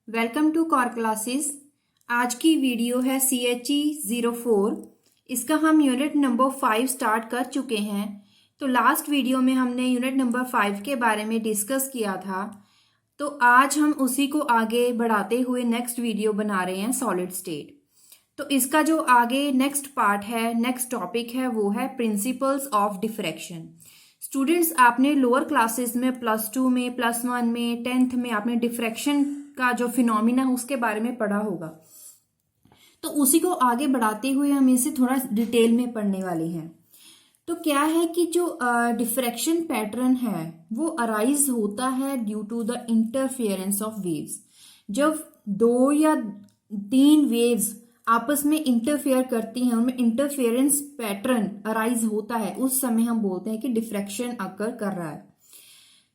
Welcome to core classes. आज की video है CHE 04। इसका हम यूनिट नंबर 5 स्टार्ट कर चुके हैं। तो लास्ट वीडियो में हमने यूनिट नंबर 5 के बारे में डिस्कस किया था। तो आज हम उसी को आगे बढ़ाते हुए नेक्स्ट वीडियो बना रहे हैं सॉलिड स्टेट। तो इसका जो आगे नेक्स्ट पार्ट है, नेक्स्ट टॉपिक है, वो है प्रिंसिपल्स ऑफ डिफ्रैक्शन। स्टूडेंट्स, आपने लोअर क्लासेस में +2 में, +1 में, 10th में आपने डिफ्रैक्शन का जो फिनोमिना उसके बारे में पढ़ा होगा। तो उसी को आगे बढ़ाते हुए हम इसे थोड़ा डिटेल में पढ़ने वाले हैं। तो क्या है कि जो डिफ्रैक्शन पैटर्न है वो अराइज होता है due to the interference of waves. जब 2 या 3 वेव्स आपस में इंटरफेयर करती हैं, उनमें इंटरफेरेंस पैटर्न अराइज होता है, उस समय हम बोलते हैं कि डिफ्रैक्शन अकर कर रहा है।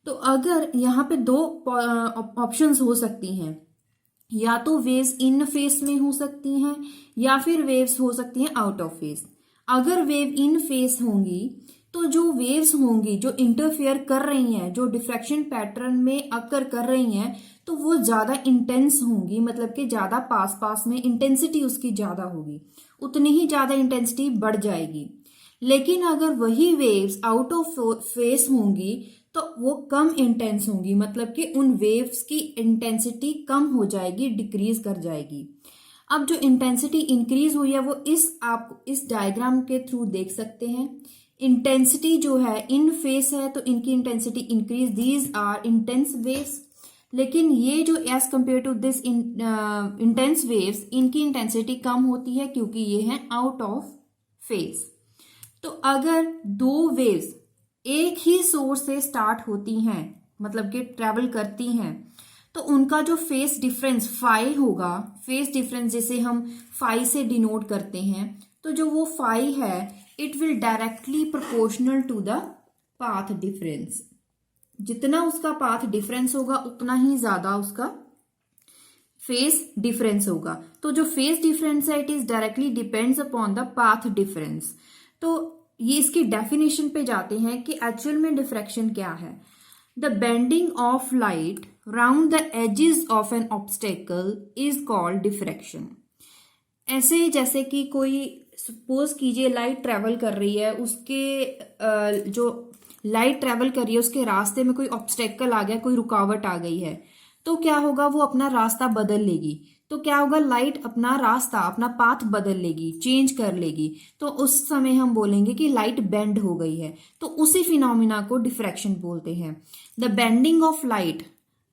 तो अगर यहाँ पे 2 ऑप्शंस हो सकती हैं, या तो वेव्स इन फेस में हो सकती हैं या फिर वेव्स हो सकती हैं आउट ऑफ फेस। अगर वेव इन फेस होंगी तो जो वेव्स होंगी जो इंटरफेयर कर रही हैं, जो डिफ्रैक्शन पैटर्न में अकर कर रही हैं, तो वो ज्यादा इंटेंस होंगी, मतलब कि ज्यादा पास पास में इंटेंसिटी उसकी ज्यादा होगी, उतनी ही ज्यादा इंटेंसिटी बढ़ जाएगी। लेकिन अगर वही वेव्स आउट ऑफ फेस होंगी तो वो कम इंटेंस होंगी, मतलब कि उन वेव्स की इंटेंसिटी कम हो जाएगी, डिक्रीज कर जाएगी। अब जो इंटेंसिटी इंक्रीज हुई है वो आप इस डायग्राम के थ्रू देख सकते हैं। इंटेंसिटी जो है इन फेस है तो इनकी intensity increase, these are intense waves. लेकिन ये जो as compare to this intense waves, इनकी इंटेंसिटी कम होती है क्योंकि ये है आउट ऑफ फेस। तो अगर 2 वेव्स एक ही सोर्स से स्टार्ट होती हैं, मतलब कि ट्रेवल करती हैं, तो उनका जो फेस डिफरेंस फाई होगा, फेस डिफरेंस जिसे हम फाई से डिनोट करते हैं, तो जो वो फाई है it will directly proportional to the path difference. जितना उसका पाथ डिफरेंस होगा उतना ही ज्यादा उसका फेस डिफरेंस होगा। तो जो फेस डिफरेंस है it is directly depends upon the path difference. तो ये इसकी डेफिनेशन पे जाते हैं कि एक्चुअल में डिफ्रैक्शन क्या है। The bending of light round the edges of an obstacle is called diffraction. ऐसे जैसे कि कोई सपोज कीजिए लाइट ट्रेवल कर रही है, उसके जो लाइट ट्रेवल कर रही है उसके रास्ते में कोई ऑब्स्टेकल आ गया, कोई रुकावट आ गई है, तो क्या होगा, वो अपना रास्ता बदल लेगी। तो क्या होगा, लाइट अपना रास्ता, अपना पाथ बदल लेगी, चेंज कर लेगी। तो उस समय हम बोलेंगे कि लाइट बेंड हो गई है। तो उसी फिनोमिना को डिफ्रैक्शन बोलते हैं। The bending of light,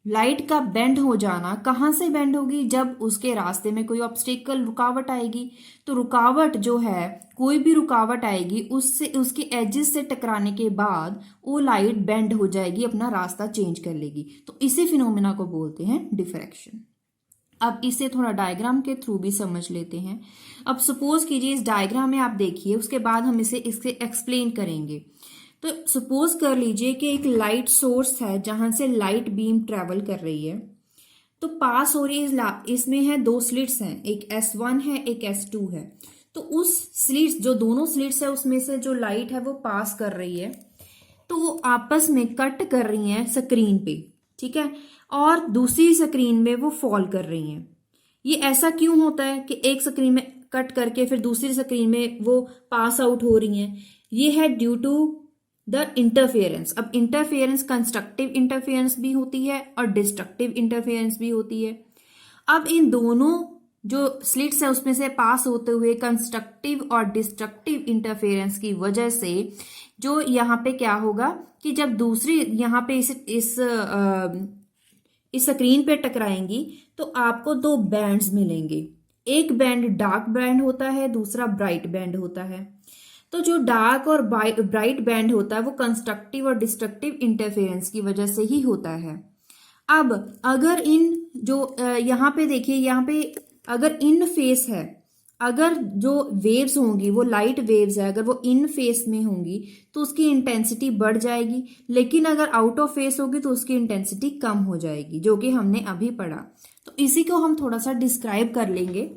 light का बेंड हो जाना कहाँ से बेंड होगी, जब उसके रास्ते में कोई ऑब्स्टेकल, रुकावट आएगी। तो रुकावट जो है, कोई भी रुकावट आएगी, उससे उसके एजेस से टकराने के बाद वो लाइट बेंड हो जाएगी, अपना रास्ता चेंज कर लेगी। तो इसी फिनोमिना को बोलते हैं डिफ्रैक्शन। अब इसे थोड़ा डायग्राम के थ्रू भी समझ लेते हैं। अब सपोज कीजिए इस डायग्राम में आप देखिए, उसके बाद हम इसे एक्सप्लेन करेंगे। तो सपोज कर लीजिए कि एक लाइट सोर्स है जहां से लाइट बीम ट्रेवल कर रही है, तो पास हो रही है, इसमें है 2 स्लिट्स हैं, एक S1 है, एक S2 है। तो उस स्लिट्स, जो दोनों स्लिट्स है उसमें से जो लाइट है वो पास कर रही है, तो वो आपस में कट कर रही हैं स्क्रीन पे, ठीक है, और दूसरी स्क्रीन में वो फॉल कर रही हैं। ये ऐसा क्यों होता है कि एक स्क्रीन में कट करके फिर दूसरी स्क्रीन में वो पास आउट हो रही हैं? ये है ड्यू टू द इंटरफेरेंस। अब इंटरफेरेंस कंस्ट्रक्टिव इंटरफेरेंस भी होती है और डिस्ट्रक्टिव इंटरफेरेंस भी होती है। अब इन दोनों जो स्लिट्स है उसमें से पास होते हुए कंस्ट्रक्टिव और डिस्ट्रक्टिव इंटरफेरेंस की वजह से जो यहाँ पे क्या होगा कि जब दूसरी यहाँ पे इस स्क्रीन पे टकराएंगी तो आपको 2 बैंड्स मिलेंगे। एक बैंड डार्क बैंड होता है, दूसरा ब्राइट बैंड होता है। तो जो डार्क और ब्राइट बैंड होता है वो कंस्ट्रक्टिव और डिस्ट्रक्टिव इंटरफेरेंस की वजह से ही होता है। अब अगर इन जो यहाँ पे देखिए, यहाँ पे अगर इन फेस है, अगर जो वेव्स होंगी वो लाइट वेव्स है, अगर वो इन फेस में होंगी तो उसकी इंटेंसिटी बढ़ जाएगी। लेकिन अगर आउट ऑफ फेस होगी तो उसकी इंटेंसिटी कम हो जाएगी, जो कि हमने अभी पढ़ा। तो इसी को हम थोड़ा सा डिस्क्राइब कर लेंगे।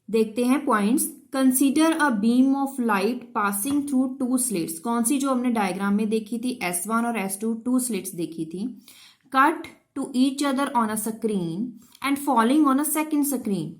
देखते हैं points. Consider a beam of light passing through 2 slits. कौन सी जो हमने डायग्राम में देखी थी, S1 और S2, 2 स्लिट्स देखी थी। Cut to each other on a screen and falling on a second screen.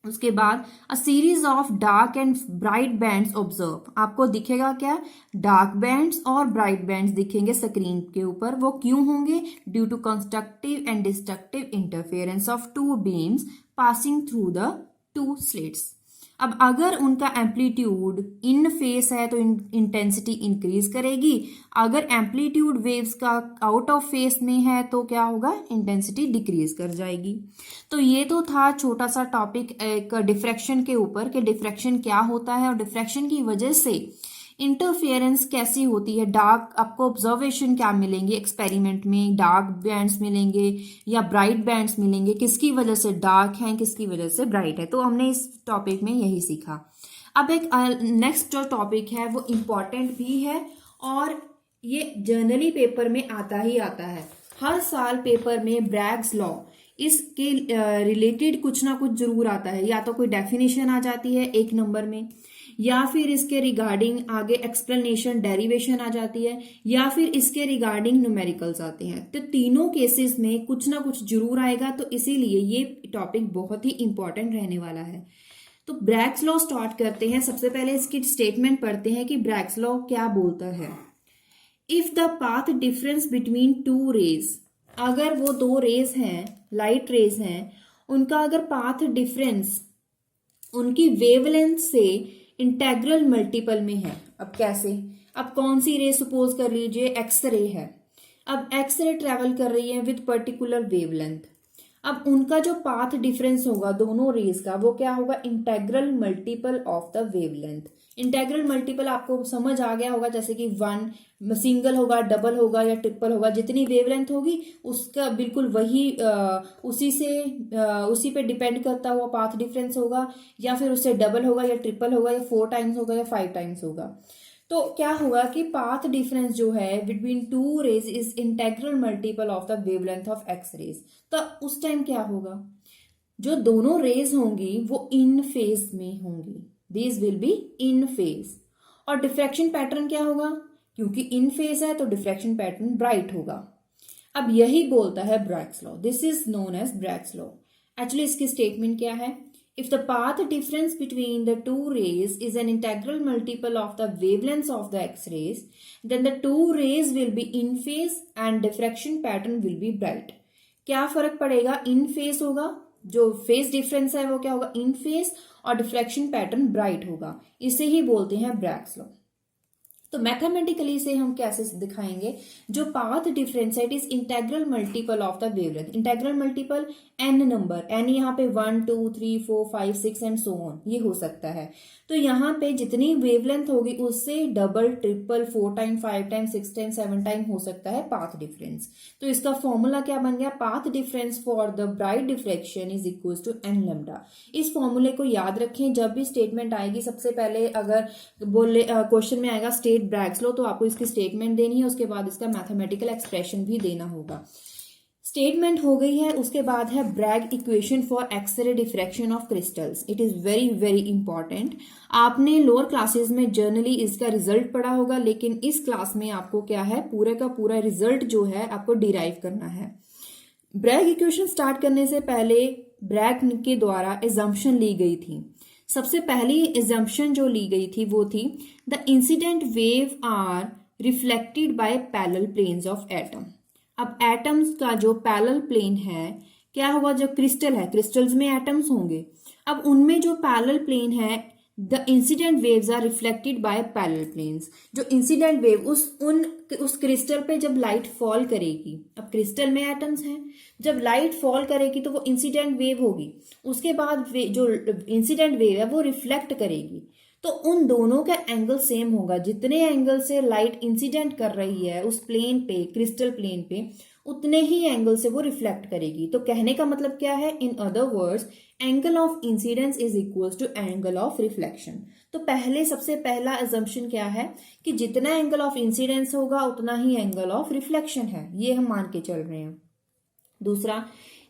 उसके बाद a series of dark and bright bands observe. आपको दिखेगा क्या? डार्क बैंड्स और ब्राइट बैंड्स दिखेंगे स्क्रीन के ऊपर। वो क्यों होंगे? Due to constructive and destructive interference of two beams passing through the two slits. अब अगर उनका एम्पलीट्यूड इन फेस है तो इंटेंसिटी इंक्रीज करेगी, अगर एम्पलीट्यूड वेव्स का आउट ऑफ फेस में है तो क्या होगा? इंटेंसिटी डिक्रीज कर जाएगी। तो ये तो था छोटा सा टॉपिक एक डिफ्रैक्शन के ऊपर कि डिफ्रैक्शन क्या होता है और डिफ्रैक्शन की वजह से इंटरफेरेंस कैसी होती है। डार्क आपको ऑब्जर्वेशन क्या मिलेंगे एक्सपेरिमेंट में? डार्क बैंड्स मिलेंगे या ब्राइट बैंड्स मिलेंगे? किसकी वजह से डार्क है, किसकी वजह से ब्राइट है? तो हमने इस टॉपिक में यही सीखा। अब एक नेक्स्ट जो टॉपिक है वो इम्पॉर्टेंट भी है और ये जर्नली पेपर में आता ही आता है। हर साल पेपर में ब्रैग्स लॉ इसके रिलेटेड कुछ ना कुछ जरूर आता है। या तो कोई डेफिनेशन आ जाती है 1 नंबर में, या फिर इसके रिगार्डिंग आगे एक्सप्लेनेशन डेरिवेशन आ जाती है, या फिर इसके रिगार्डिंग न्यूमेरिकल्स आते हैं। तो तीनों केसेस में कुछ ना कुछ जरूर आएगा, तो इसीलिए ये टॉपिक बहुत ही इंपॉर्टेंट रहने वाला है। तो ब्रैग्स लॉ स्टार्ट करते हैं। सबसे पहले इसकी स्टेटमेंट पढ़ते हैं कि ब्रैग्स लॉ क्या बोलता है। If the path difference between two rays, अगर वो 2 रेज हैं, लाइट रेज हैं, उनका अगर पाथ डिफरेंस उनकी वेवलेंथ से इंटेग्रल मल्टीपल में है। अब कैसे? अब कौन सी रे सपोज कर लीजिए एक्सरे है। अब एक्सरे ट्रेवल कर रही है विद पर्टिकुलर वेवलेंथ। अब उनका जो पाथ डिफरेंस होगा दोनों रेज का वो क्या होगा? Integral multiple of the wavelength. Integral multiple आपको समझ आ गया होगा, जैसे कि 1 सिंगल होगा, डबल होगा या ट्रिपल होगा, जितनी वेवलेंथ होगी उसका बिल्कुल वही उसी पे डिपेंड करता हुआ पाथ डिफरेंस होगा, या फिर उससे डबल होगा या ट्रिपल होगा या 4 टाइम्स होगा या 5 टाइम्स होगा। तो क्या होगा कि पाथ डिफरेंस जो है between two rays is integral multiple of the wavelength of X rays. तो उस टाइम क्या होगा? जो दोनों रेज होंगी वो इन फेज में होंगी। These will be in phase. और डिफ्रैक्शन पैटर्न क्या होगा? क्योंकि इन फेज है तो डिफ्रैक्शन पैटर्न ब्राइट होगा। अब यही बोलता है Bragg's law. This is known as Bragg's law. Actually इसकी स्टेटमेंट क्या है? If the path difference between the two rays is an integral multiple of the wavelengths of the X-rays, then the two rays will be in phase and diffraction pattern will be bright. क्या फर्क पड़ेगा? इन face होगा, जो phase difference है वो क्या होगा? इन face, और डिफ्रैक्शन पैटर्न ब्राइट होगा। इसे ही बोलते हैं ब्रैग्स लॉ। तो मैथमेटिकली से हम कैसे दिखाएंगे? जो पाथ डिफरेंस है it is integral multiple of the wavelength. Integral multiple n number, n यहाँ पे 1 2 3 4 5 6 एंड सो ऑन ये हो सकता है। तो यहाँ पे जितनी वेवलेंथ होगी उससे double, triple, 4 time, 5 time, 6 time, 7 time हो सकता है पाथ डिफरेंस। तो इसका फॉर्मूला क्या बन गया? Path difference for the bright diffraction is equal to n lambda. इस फॉर्मूले को याद रखें। जब भी स्टेटमेंट आएगी सबसे पहले अगर बोले क्वेश्चन में आएगा स्टेट ब्रैग्स लॉ, तो आपको इसकी स्टेटमेंट देनी है, उसके बाद इसका मैथमेटिकल एक्सप्रेशन भी देना होगा। स्टेटमेंट हो गई है, उसके बाद है Bragg equation for X ray diffraction of crystals. It is very very important. आपने लोअर क्लासेस में जर्नली इसका रिजल्ट पढ़ा होगा, लेकिन इस क्लास में आपको क्या है, पूरे का पूरा रिजल्ट जो है आपको डिराइव करना है। ब्रैग इक्वेशन स्टार्ट करने से पहले ब्रैग के द्वारा एजम्पशन ली गई थी। सबसे पहली एजम्पशन जो ली गई थी वो थी the incident wave are reflected by parallel planes of atom. अब एटम्स का जो पैरेलल प्लेन है क्या होगा? जो क्रिस्टल है, क्रिस्टल्स में एटम्स होंगे, अब उनमें जो पैरेलल प्लेन है the incident waves are reflected by parallel planes. जो इंसिडेंट वेव उस क्रिस्टल पे जब लाइट फॉल करेगी, अब क्रिस्टल में एटम्स हैं, जब लाइट फॉल करेगी तो वो इंसिडेंट वेव होगी, उसके बाद जो इंसिडेंट वेव है वो रिफ्लेक्ट करेगी, तो उन दोनों का एंगल सेम होगा। जितने एंगल से लाइट इंसिडेंट कर रही है उस प्लेन पे, क्रिस्टल प्लेन पे, उतने ही एंगल से वो रिफ्लेक्ट करेगी। तो कहने का मतलब क्या है? In other words angle of incidence is equal to angle of reflection. तो सबसे पहला अजम्पशन क्या है कि जितना एंगल ऑफ इंसिडेंस होगा उतना ही एंगल ऑफ रिफ्लेक्शन है, ये हम मान के चल रहे हैं। दूसरा,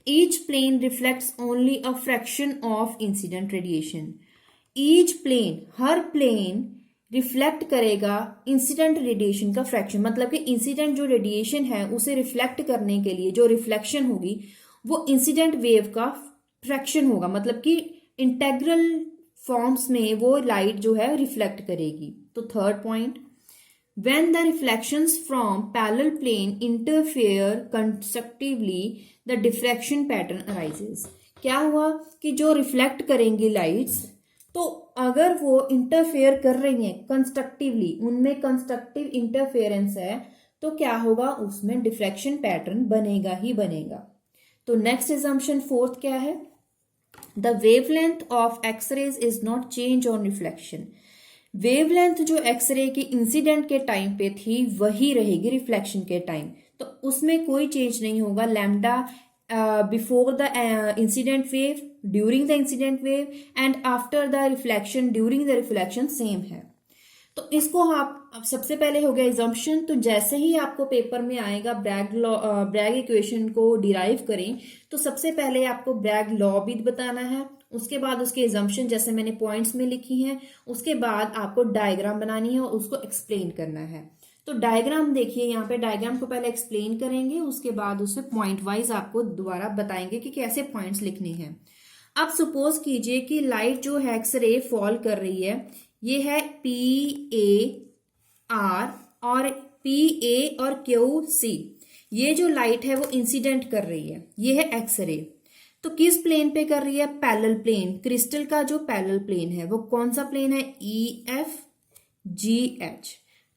each plane reflects only a fraction of incident radiation. Each plane, हर प्लेन रिफ्लेक्ट करेगा इंसिडेंट रेडिएशन का फ्रैक्शन, मतलब कि इंसिडेंट जो रेडिएशन है उसे रिफ्लेक्ट करने के लिए जो रिफ्लेक्शन होगी वो इंसिडेंट वेव का फ्रैक्शन होगा, मतलब कि इंटेग्रल फॉर्म्स में वो लाइट जो है रिफ्लेक्ट करेगी। तो third point, when the reflections from parallel plane interfere constructively the diffraction pattern arises। क्या हुआ कि जो रिफ्लेक्ट करेंगी लाइट्स, तो अगर वो इंटरफेयर कर रही हैं कंस्ट्रक्टिवली, उनमें कंस्ट्रक्टिव इंटरफेरेंस है, तो क्या होगा, उसमें डिफ्रैक्शन पैटर्न बनेगा ही बनेगा। तो नेक्स्ट assumption फोर्थ क्या है, the wavelength of X rays is not change on reflection. Wavelength जो एक्सरे की इंसिडेंट के टाइम पे थी वही रहेगी रिफ्लेक्शन के टाइम, तो उसमें कोई चेंज नहीं होगा। Lambda before the incident wave, during the incident wave and after the reflection, during the reflection same है। तो इसको आप सबसे पहले हो गया एजम्पशन। तो जैसे ही आपको पेपर में आएगा ब्रैग इक्वेशन को डिराइव करें, तो सबसे पहले आपको ब्रैग लॉ भी बताना है, उसके बाद उसके एजम्पशन जैसे मैंने पॉइंट्स में लिखी हैं, उसके बाद आपको डायग्राम बनानी है और उसको एक्सप्लेन करना है। तो डायग्राम देखिए, यहाँ पे डायग्राम को पहले एक्सप्लेन करेंगे, उसके बाद उसे पॉइंट वाइज आपको दोबारा बताएंगे कि कैसे पॉइंट्स लिखने हैं। अब सपोज कीजिए कि लाइट जो है एक्सरे फॉल कर रही है, ये है PAR और PA और QC, ये जो लाइट है वो इंसिडेंट कर रही है, ये है एक्सरे। तो किस प्लेन पे कर रही है, पैरेलल प्लेन। क्रिस्टल का जो पैरेलल प्लेन है वो कौन सा प्लेन है, EFGH।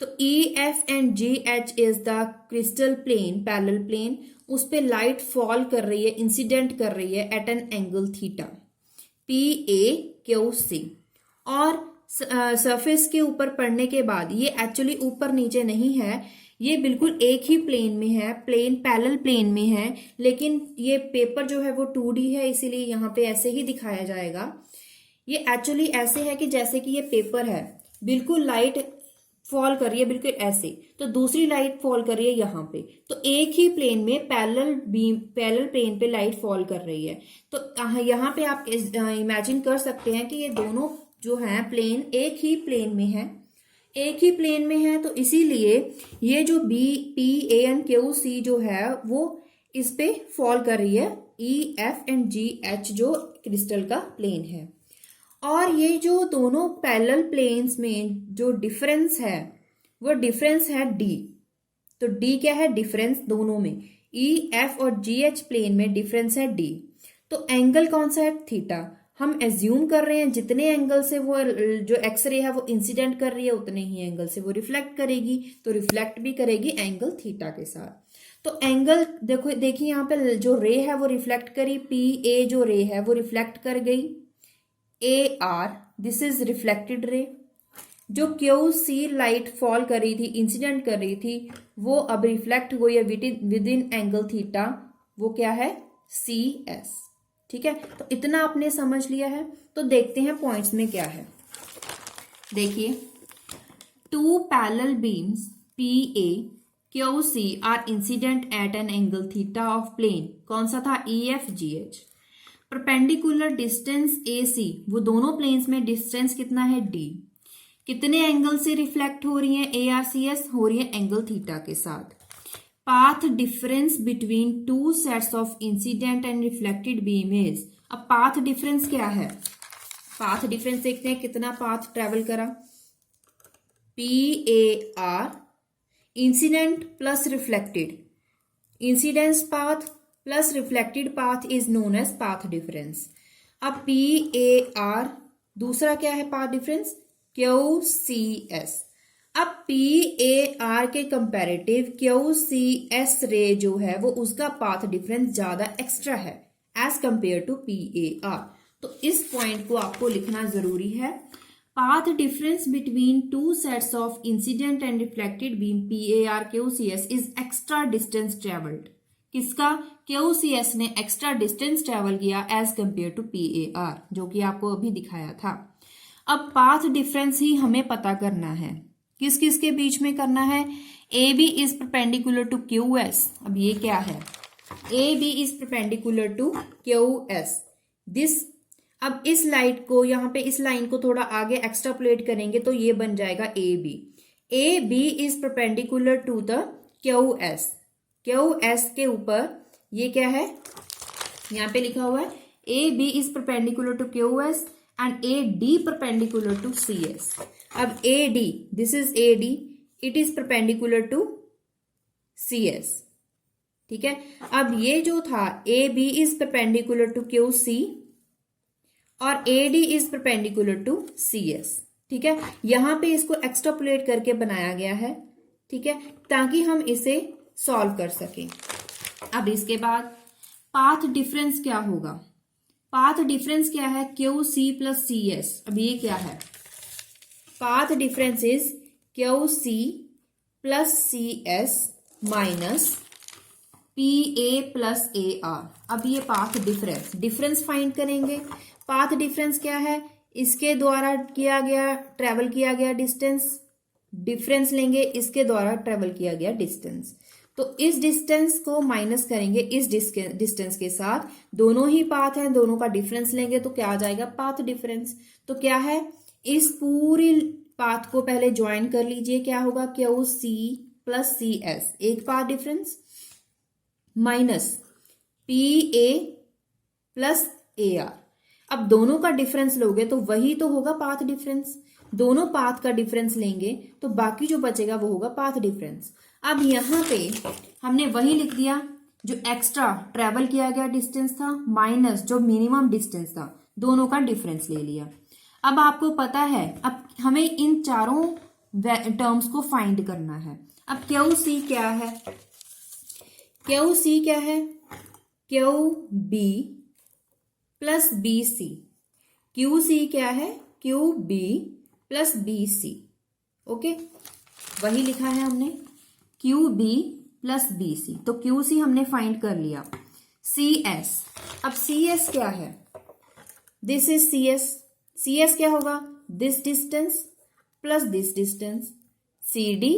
तो EF and GH is the crystal plane, parallel plane, उस पे लाइट फॉल कर रही है, इंसिडेंट कर रही है at an angle theta, PAQC। और सरफेस के ऊपर पड़ने के बाद ये एक्चुअली ऊपर नीचे नहीं है, ये बिल्कुल एक ही प्लेन में है, प्लेन पैरेलल प्लेन में है, लेकिन ये पेपर जो है वो 2D है, इसीलिए यहाँ पे ऐसे ही दिखाया जाएगा। ये एक्चुअली ऐसे है कि जैसे कि ये पेपर है, बिल्कुल लाइट फॉल कर रही है बिल्कुल ऐसे, तो दूसरी लाइट फॉल कर रही है यहाँ पे, तो एक ही प्लेन में पैरेलल प्लेन पे लाइट फॉल कर रही है। तो यहाँ पे आप इमेजिन कर सकते हैं कि ये दोनों जो है प्लेन एक ही प्लेन में है, एक ही प्लेन में है, तो इसीलिए ये जो PAQ जो है वो इस पे फॉल कर रही है, EF एंड GH जो क्रिस्टल का प्लेन है। और ये जो दोनों पैरेलल प्लेन्स में जो डिफरेंस है वो डिफरेंस है D। तो D क्या है, डिफरेंस दोनों में, EF और GH प्लेन में डिफरेंस है D। तो एंगल कौन सा है, थीटा। हम एज्यूम कर रहे हैं जितने एंगल से वो जो एक्सरे है वो इंसिडेंट कर रही है, उतने ही एंगल से वो रिफ्लेक्ट करेगी, तो रिफ्लेक्ट भी करेगी एंगल थीटा के साथ। तो एंगल देखिए यहाँ पे जो रे है वो रिफ्लेक्ट करी, PA जो रे है वो रिफ्लेक्ट कर गई, AR this is reflected ray. जो QC लाइट फॉल कर रही थी, इंसिडेंट कर रही थी, वो अब रिफ्लेक्ट हुई है विद इन एंगल थीटा, वो क्या है, CS। ठीक है, तो इतना आपने समझ लिया है। तो देखते हैं पॉइंट्स में क्या है। देखिए, two parallel beams PAQC are incident at an angle theta of plane, कौन सा था, EFGH। परपेंडिकुलर डिस्टेंस AC, वो दोनों प्लेन्स में डिस्टेंस कितना है, D। कितने एंगल से रिफ्लेक्ट हो रही है, ARCS हो रही है एंगल थीटा के साथ। Path difference between two sets of incident and reflected beam is. अब पाथ डिफरेंस क्या है, पाथ डिफरेंस देखते हैं कितना पाथ ट्रेवल करा, PAR incident plus reflected, incidence path plus reflected path is known as path difference. अब PAR दूसरा क्या है पाथ डिफरेंस, QCS। अब PAR के कंपैरेटिव QCS रे जो है वो उसका पाथ डिफरेंस ज्यादा एक्स्ट्रा है एज कंपेयर टू PAR। तो इस पॉइंट को आपको लिखना जरूरी है। Path difference between two sets of incident and reflected beam PAR QCS is extra distance travelled. किसका, QCS ने एक्स्ट्रा डिस्टेंस ट्रेवल किया एज कंपेयर टू PAR, जो कि आपको अभी दिखाया था। अब पाथ डिफरेंस ही हमें पता करना है, किस किस के बीच में करना है, AB is perpendicular to QS। अब ये क्या है, AB is perpendicular to QS this. अब इस लाइट को यहाँ पे इस लाइन को थोड़ा आगे एक्स्ट्रापोलेट करेंगे तो ये बन जाएगा A B. A B is perpendicular to the Q S. Q S के ऊपर ये क्या है, यहाँ पे लिखा हुआ है A B is perpendicular to Q S and A D perpendicular to C S. अब A D, this is A D, it is perpendicular to C S. ठीक है, अब ये जो था A B is perpendicular to Q C और A D is perpendicular to C S. ठीक है, यहां पे इसको एक्स्ट्रापोलेट करके बनाया गया है। ठीक है, ताकि हम इसे सॉल्व कर सकें। अब इसके बाद पाथ डिफरेंस क्या होगा? पाथ डिफरेंस क्या है? Q C plus C S. अब ये क्या है? Path difference is Q C plus C S minus P A plus A R. अब ये पाथ डिफरेंस फाइंड करेंगे। पाथ डिफरेंस क्या है? इसके द्वारा ट्रेवल किया गया डिस्टेंस, डिफरेंस लेंगे इसके द्वारा ट्रेवल किया गया डिस्टेंस। तो इस डिस्टेंस को माइनस करेंगे इस डिस्टेंस के साथ, दोनों ही पाथ हैं, दोनों का डिफरेंस लेंगे तो क्या आ जाएगा? Path difference. तो क्या है, इस पूरी पाथ को पहले ज्वाइन कर लीजिए, क्या होगा? Q C plus C S, एक path difference, minus P A plus A R. अब दोनों का डिफरेंस लोगे तो वही तो होगा पाथ डिफरेंस। दोनों पाथ का डिफरेंस लेंगे तो बाकी जो बचेगा वो होगा पाथ डिफरेंस। अब यहां पे हमने वही लिख दिया जो एक्स्ट्रा ट्रेवल किया गया डिस्टेंस था माइनस जो मिनिमम डिस्टेंस था, दोनों का डिफरेंस ले लिया। अब आपको पता है, अब हमें इन चारों टर्म्स को फाइंड करना है। अब क्यू सी क्या है? क्यू सी क्या है? Q B plus B C. Q C क्या है? Q B plus B C. Okay, वही लिखा है हमने, Q B plus B C. तो क्यू सी हमने फाइंड कर लिया। सी एस, अब सी एस क्या है? This is C S. C S क्या होगा? This distance plus this distance, C D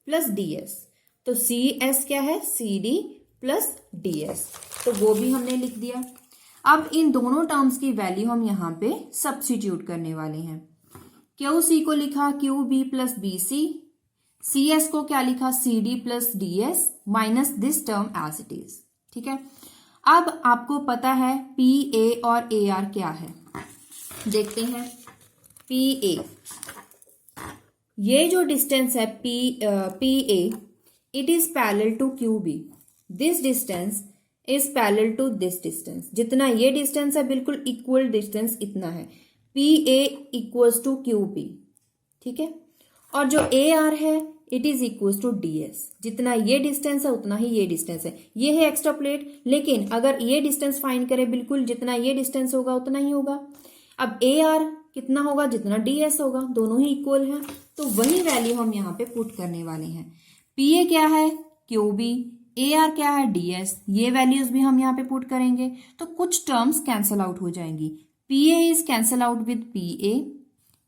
plus D S. तो सी एस क्या है? C D plus D S. तो वो भी हमने लिख दिया। अब इन दोनों टर्म्स की वैल्यू हम यहां पे सब्स्टिट्यूट करने वाले हैं। क्यू सी को लिखा Q B plus B C, C S को क्या लिखा? C D plus D S minus this term as it is. ठीक है, अब आपको पता है पी ए और ए आर क्या है, देखते हैं। पी ए, ये जो डिस्टेंस है P A, it is parallel to Q B. This distance is parallel to this distance. जितना ये डिस्टेंस है बिल्कुल इक्वल डिस्टेंस इतना है। P A equals to Q B. ठीक है, और जो ए आर है it is equals to D S. जितना ये डिस्टेंस है उतना ही ये डिस्टेंस है। ये है एक्स्ट्रा प्लेट, लेकिन अगर ये डिस्टेंस फाइंड करें बिल्कुल जितना ये डिस्टेंस होगा उतना ही होगा। अब ए आर कितना होगा? जितना डी एस होगा, दोनों ही इक्वल है। तो वही वैल्यू हम यहाँ पे पुट करने वाले हैं। पी ए क्या है? Q B. ए आर क्या है? D S. ये वैल्यूज भी हम यहाँ पे पुट करेंगे तो कुछ टर्म्स कैंसल आउट हो जाएंगी। P A is cancel out with P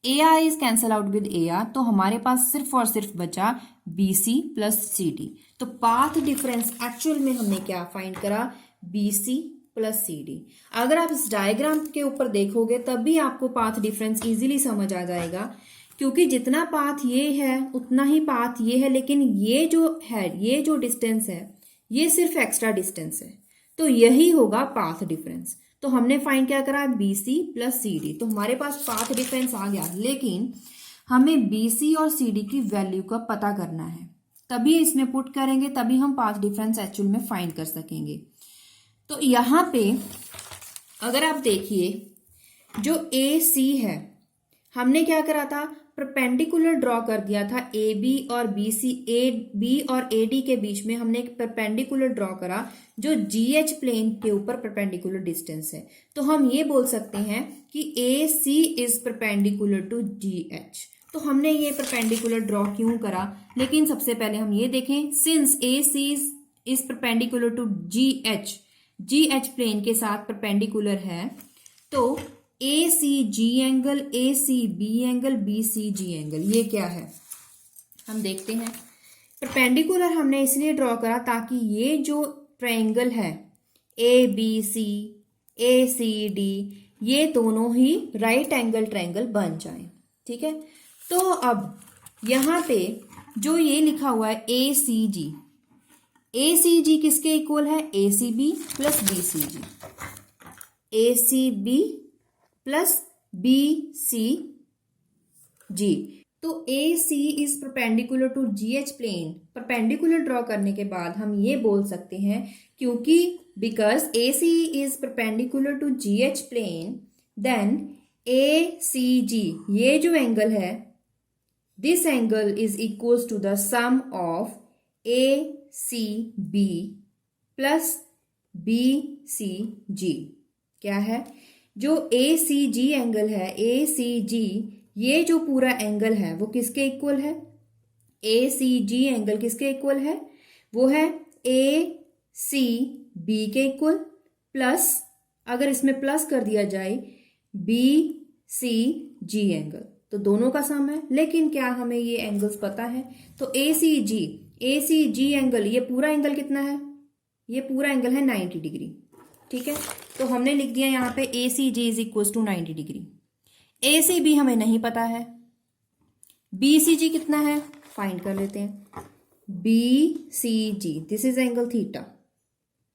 A R is cancel out with A R. तो हमारे पास सिर्फ और सिर्फ बचा B C plus C D. तो पाथ डिफरेंस एक्चुअल में हमने क्या फाइंड करा? B C plus C D. अगर आप इस डायग्राम के ऊपर देखोगे तब भी आपको पाथ डिफरेंस इजीली समझ आ जाएगा, क्योंकि जितना पाथ ये है उतना ही पाथ ये है, लेकिन ये जो डिस्टेंस है ये सिर्फ एक्स्ट्रा डिस्टेंस है। तो यही होगा पाथ डिफरेंस। तो हमने फाइंड क्या करा? B C plus C D. तो हमारे पास पाथ डिफरेंस आ गया, लेकिन हमें बी सी और सी डी की वैल्यू का पता करना है, तभी इसमें पुट करेंगे, तभी हम पाथ डिफरेंस एक्चुअल में फाइंड कर सकेंगे। तो यहां पे अगर आप देखिए, जो ए सी है हमने क्या करा था? परपेंडिकुलर ड्रॉ कर दिया था ए बी और बी सी। ए बी और ए डी के बीच में हमने एक परपेंडिकुलर ड्रॉ करा जो जी एच प्लेन के ऊपर परपेंडिकुलर डिस्टेंस है। तो हम ये बोल सकते हैं कि A C is perpendicular to G H. तो हमने ये परपेंडिकुलर ड्रॉ क्यों करा? लेकिन सबसे पहले हम ये देखें, since A C is perpendicular to G H plane के साथ परपेंडिकुलर है, तो A C G angle, A C B angle, B C G angle, ये क्या है हम देखते हैं। परपेंडिकुलर हमने इसलिए ड्रॉ करा ताकि ये जो ट्रायंगल है ए बी सी, ACD ये दोनों ही राइट एंगल ट्रायंगल बन जाएं। ठीक है, तो अब यहाँ पे जो ये लिखा हुआ है ACG, ACG किसके इक्वल है? ACB plus BCG, ACB plus BCG। तो AC is perpendicular to GH plane. Perpendicular draw करने के बाद हम ये बोल सकते हैं, क्योंकि because AC is perpendicular to GH plane, then ACG ये जो एंगल है, this angle is equals to the sum of ACB plus BCG। क्या है? जो ACG एंगल है, ACG ये जो पूरा एंगल है वो किसके इक्वल है? ACG एंगल किसके इक्वल है? वो है ACB के इक्वल प्लस, अगर इसमें प्लस कर दिया जाए, BCG एंगल, तो दोनों का सम है। लेकिन क्या हमें ये एंगल्स पता है? तो ACG एंगल, ये पूरा एंगल कितना है? ये पूरा एंगल है 90 डिग्री। ठीक है, तो हमने लिख दिया यहाँ पे ACG is equal to 90 degree. ACB हमें नहीं पता है, BCG कितना है फाइंड कर लेते हैं। BCG this is angle theta.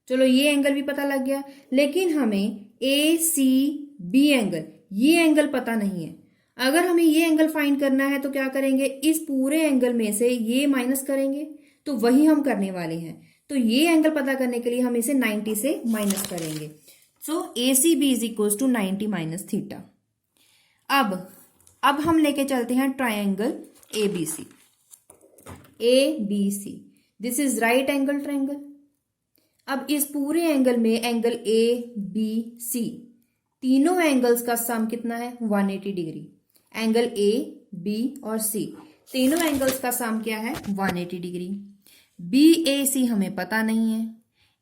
चलो ये एंगल भी पता लग गया, लेकिन हमें ACB एंगल, ये एंगल पता नहीं है। अगर हमें ये एंगल फाइंड करना है तो क्या करेंगे? इस पूरे एंगल में से ये माइनस करेंगे, तो वही हम करने वाले हैं। तो ये एंगल पता करने के लिए हम इसे 90 से माइनस करेंगे। So ACB is equal to 90 minus theta. अब हम लेके चलते हैं triangle ABC। This is right angle triangle. अब इस पूरे एंगल में एंगल ABC, तीनों एंगल्स का सम कितना है? 180 डिग्री। एंगल A, B और C तीनों एंगल्स का सम क्या है? 180 डिग्री। BAC हमें पता नहीं है।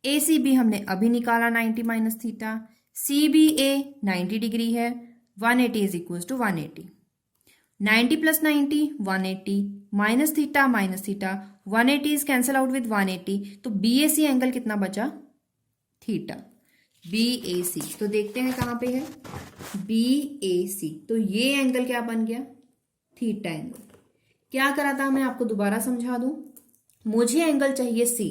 ACB हमने अभी निकाला 90 माइनस थीटा। CBA 90 डिग्री है। 180 is equal to 180। 90 plus 90 180 minus theta 180 is cancel out with 180, तो BAC एंगल कितना बचा? थीटा। BAC तो देखते हैं कहां पे है BAC। तो ये एंगल क्या बन गया? Theta angle. क्या करा था मैं आपको दोबारा समझा दूं। मुझे एंगल चाहिए C,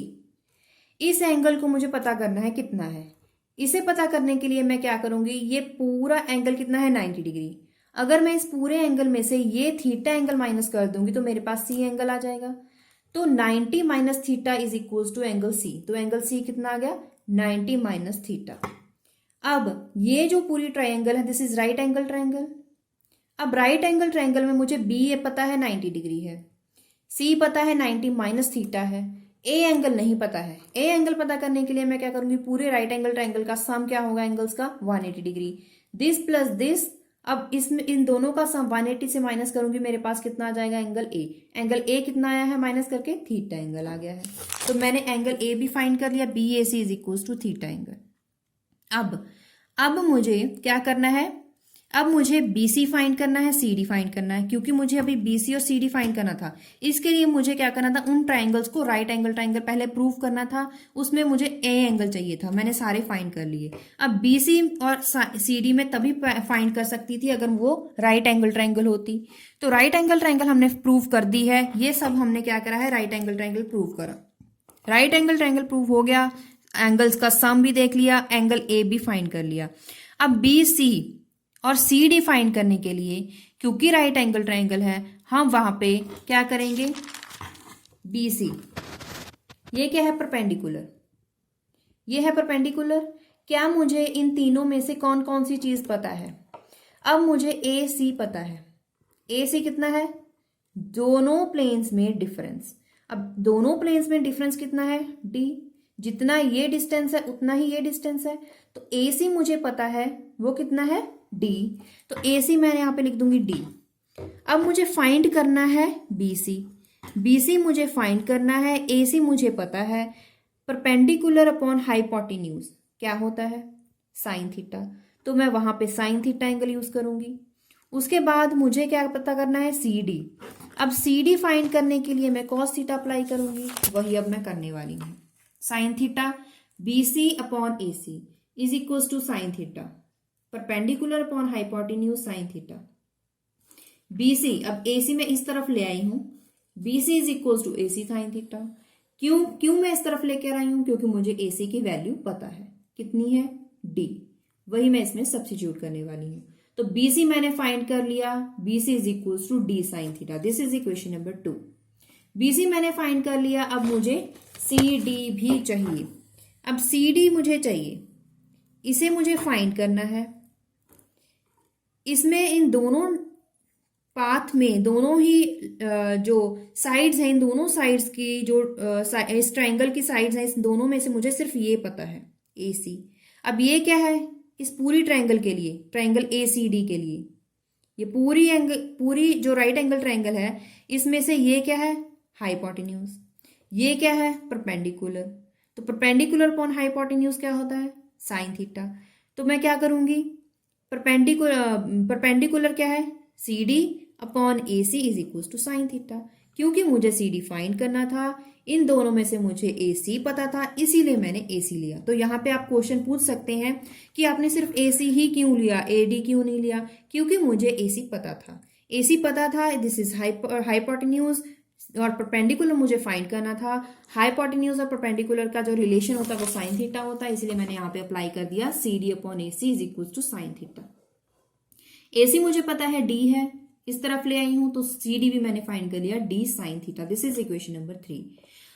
इस एंगल को मुझे पता करना है कितना है। इसे पता करने के लिए मैं क्या करूंगी? ये पूरा एंगल कितना है? 90 डिग्री। अगर मैं इस पूरे एंगल में से ये थीटा एंगल माइनस कर दूंगी तो मेरे पास C एंगल आ जाएगा। तो 90 minus theta is equal to angle C। तो एंगल C कितना आ गया? 90 माइनस थीटा। अब ये जो पूरी ट्रायंगल है, this is right angle triangle. अब राइट एंगल ट्रायंगल में मुझे B पता है 90 डिग्री है, C पता है 90 माइनस थीटा है, A एंगल नहीं पता है। A एंगल पता करने के लिए मैं क्या करूंगी? पूरे राइट एंगल ट्रायंगल का सम क्या होगा एंगल्स का? 180 डिग्री। दिस प्लस दिस, अब इसमें इन दोनों का सम 180 से माइनस करूंगी, मेरे पास कितना आ जाएगा? Angle A। एंगल A कितना आया है माइनस करके? थीटा एंगल आ गया है। तो मैंने एंगल A भी फाइंड कर लिया। BAC is equal to theta angle. अब मुझे क्या करना है? अब मुझे BC फाइंड करना है, CD फाइंड करना है, क्योंकि मुझे अभी BC और CD फाइंड करना था। इसके लिए मुझे क्या करना था? उन ट्रायंगल्स को राइट एंगल ट्रायंगल पहले प्रूव करना था। उसमें मुझे A एंगल चाहिए था, मैंने सारे फाइंड कर लिए। अब BC और CD में तभी फाइंड कर सकती थी अगर वो राइट एंगल ट्रायंगल होती। तो राइट एंगल ट्रायंगल हमने प्रूव कर दी है। ये सब हमने क्या करा है? राइट एंगल ट्रायंगल प्रूव करा। राइट एंगल ट्रायंगल प्रूव हो गया, एंगल्स का सम भी देख लिया, एंगल A भी फाइंड कर लिया। अब BC और CD फाइंड करने के लिए, क्योंकि राइट एंगल ट्रायंगल है, हम वहां पे क्या करेंगे? BC ये क्या है? परपेंडिकुलर। ये है परपेंडिकुलर। क्या मुझे इन तीनों में से कौन कौन सी चीज पता है? अब मुझे AC पता है। AC कितना है? दोनों प्लेन्स में डिफरेंस। अब दोनों प्लेन्स में डिफरेंस कितना है? D। जितना ये डिस्टेंस है उतना ही ये डिस्टेंस है। तो AC मुझे पता है वो कितना है? D। तो AC मैं यहां पे लिख दूंगी D। अब मुझे फाइंड करना है BC। BC मुझे फाइंड करना है। AC मुझे पता है। परपेंडिकुलर अपॉन हाइपोटेन्यूज क्या होता है? Sine theta. तो मैं वहां पे साइन थीटा एंगल यूज करूंगी। उसके बाद मुझे क्या पता करना है? CD। अब CD फाइंड करने के लिए मैं कॉस थीटा अप्लाई करूंगी, वही अब मैं करने वाली हूं। Sine theta BC upon AC। Is equal to sine theta, perpendicular upon hypotenuse sine theta. BC, अब एसी में इस तरफ ले आई हूं, BC is equal to AC sine theta. क्यों क्यों मैं इस तरफ लेकर आई हूं? क्योंकि मुझे एसी की वैल्यू पता है, कितनी है, डी, वही मैं इसमें सब्स्टिट्यूट करने वाली हूं। तो बीसी मैंने फाइंड कर लिया, BC is equal to D sine theta, this is equation number 2। BC मैंने फाइंड कर लिया, अब मुझे सी डी भी चाहिए। अब सी डी मुझे चाहिए, इसे मुझे फाइंड करना है। इसमें इन दोनों पाथ में दोनों ही जो साइड्स हैं, इन दोनों साइड्स की जो इस ट्रायंगल की साइड्स हैं, इस दोनों में से मुझे सिर्फ ये पता है, ए सी। अब ये क्या है, इस पूरी ट्रायंगल के लिए, ट्रायंगल ए सी डी के लिए, ये पूरी जो राइट एंगल ट्रायंगल है, इसमें से ये क्या है, हाइपोटेन्यूज, ये क्या है, परपेंडिकुलर। तो परपेंडिकुलर अपॉन हाइपोटेन्यूज क्या होता है, साइन थीटा। तो मैं क्या करूंगी, परपेंडिकुलर क्या है, C D upon A C is equal to sine theta. क्योंकि मुझे सी डी फाइंड करना था, इन दोनों में से मुझे ए सी पता था, इसीलिए मैंने ए सी लिया। तो यहाँ पे आप क्वेश्चन पूछ सकते हैं कि आपने सिर्फ ए सी ही क्यों लिया, ए डी क्यों नहीं लिया? क्योंकि मुझे ए सी पता था, ए सी पता था, दिस इज हाइपोटेन्यूज, और परपेंडिकुलर मुझे फाइंड करना था। हाइपोटेन्यूज और परपेंडिकुलर का जो रिलेशन होता है वो साइन थीटा होता है, इसलिए मैंने यहाँ पे अप्लाई कर दिया C D upon A C is equal to sine theta. A C मुझे पता है डी है, इस तरफ ले आई हूं, तो सी डी भी मैंने फाइंड कर लिया, D sine theta, this is equation number 3।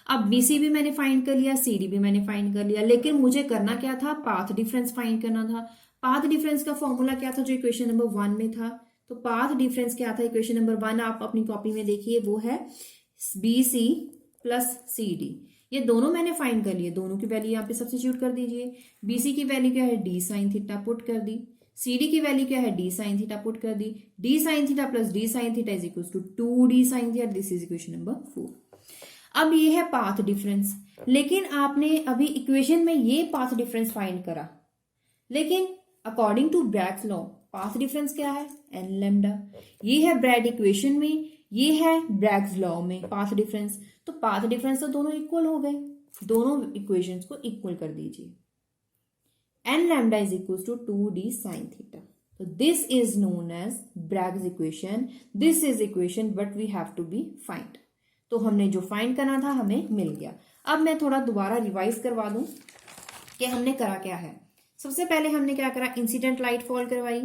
अब बीसी भी मैंने फाइंड कर लिया, सी डी भी मैंने फाइंड कर लिया, लेकिन मुझे करना क्या था, पाथ डिफरेंस फाइंड करना था। पाथ डिफरेंस का फॉर्मूला क्या था जो इक्वेशन नंबर 1 में था? तो पाथ डिफरेंस क्या था इक्वेशन नंबर 1, आप अपनी कॉपी में देखिए, वो है B C plus C D. ये दोनों मैंने फाइंड कर लिए, दोनों की वैल्यू यहाँ पे सब्स्टिट्यूट कर दीजिए। बीसी की वैल्यू क्या है, डी साइन थीटा, पुट कर दी। सी डी की वैल्यू क्या है, डी साइन थीटा, पुट कर दी। D sine theta plus D sine theta is equal to 2d sine theta, this is equation number 4। अब ये है पाथ डिफरेंस, लेकिन आपने अभी इक्वेशन में ये पाथ डिफरेंस फाइंड करा, लेकिन according to Bragg's law path difference क्या है, एन लैम्डा। ये है ब्रैग इक्वेशन में, ये है ब्रैग्स लॉ में पाथ डिफरेंस। तो पाथ डिफरेंस तो दोनों इक्वल हो गए, दोनों इक्वेशंस को इक्वल कर दीजिए। N lambda is equal to 2d sin theta. तो this is known as Bragg's equation, this is equation but we have to be find. तो हमने जो फाइंड करना था हमें मिल गया। अब मैं थोड़ा दोबारा रिवाइज करवा दूं कि हमने करा क्या है। सबसे पहले हमने क्या करा, इंसिडेंट लाइट फॉल करवाई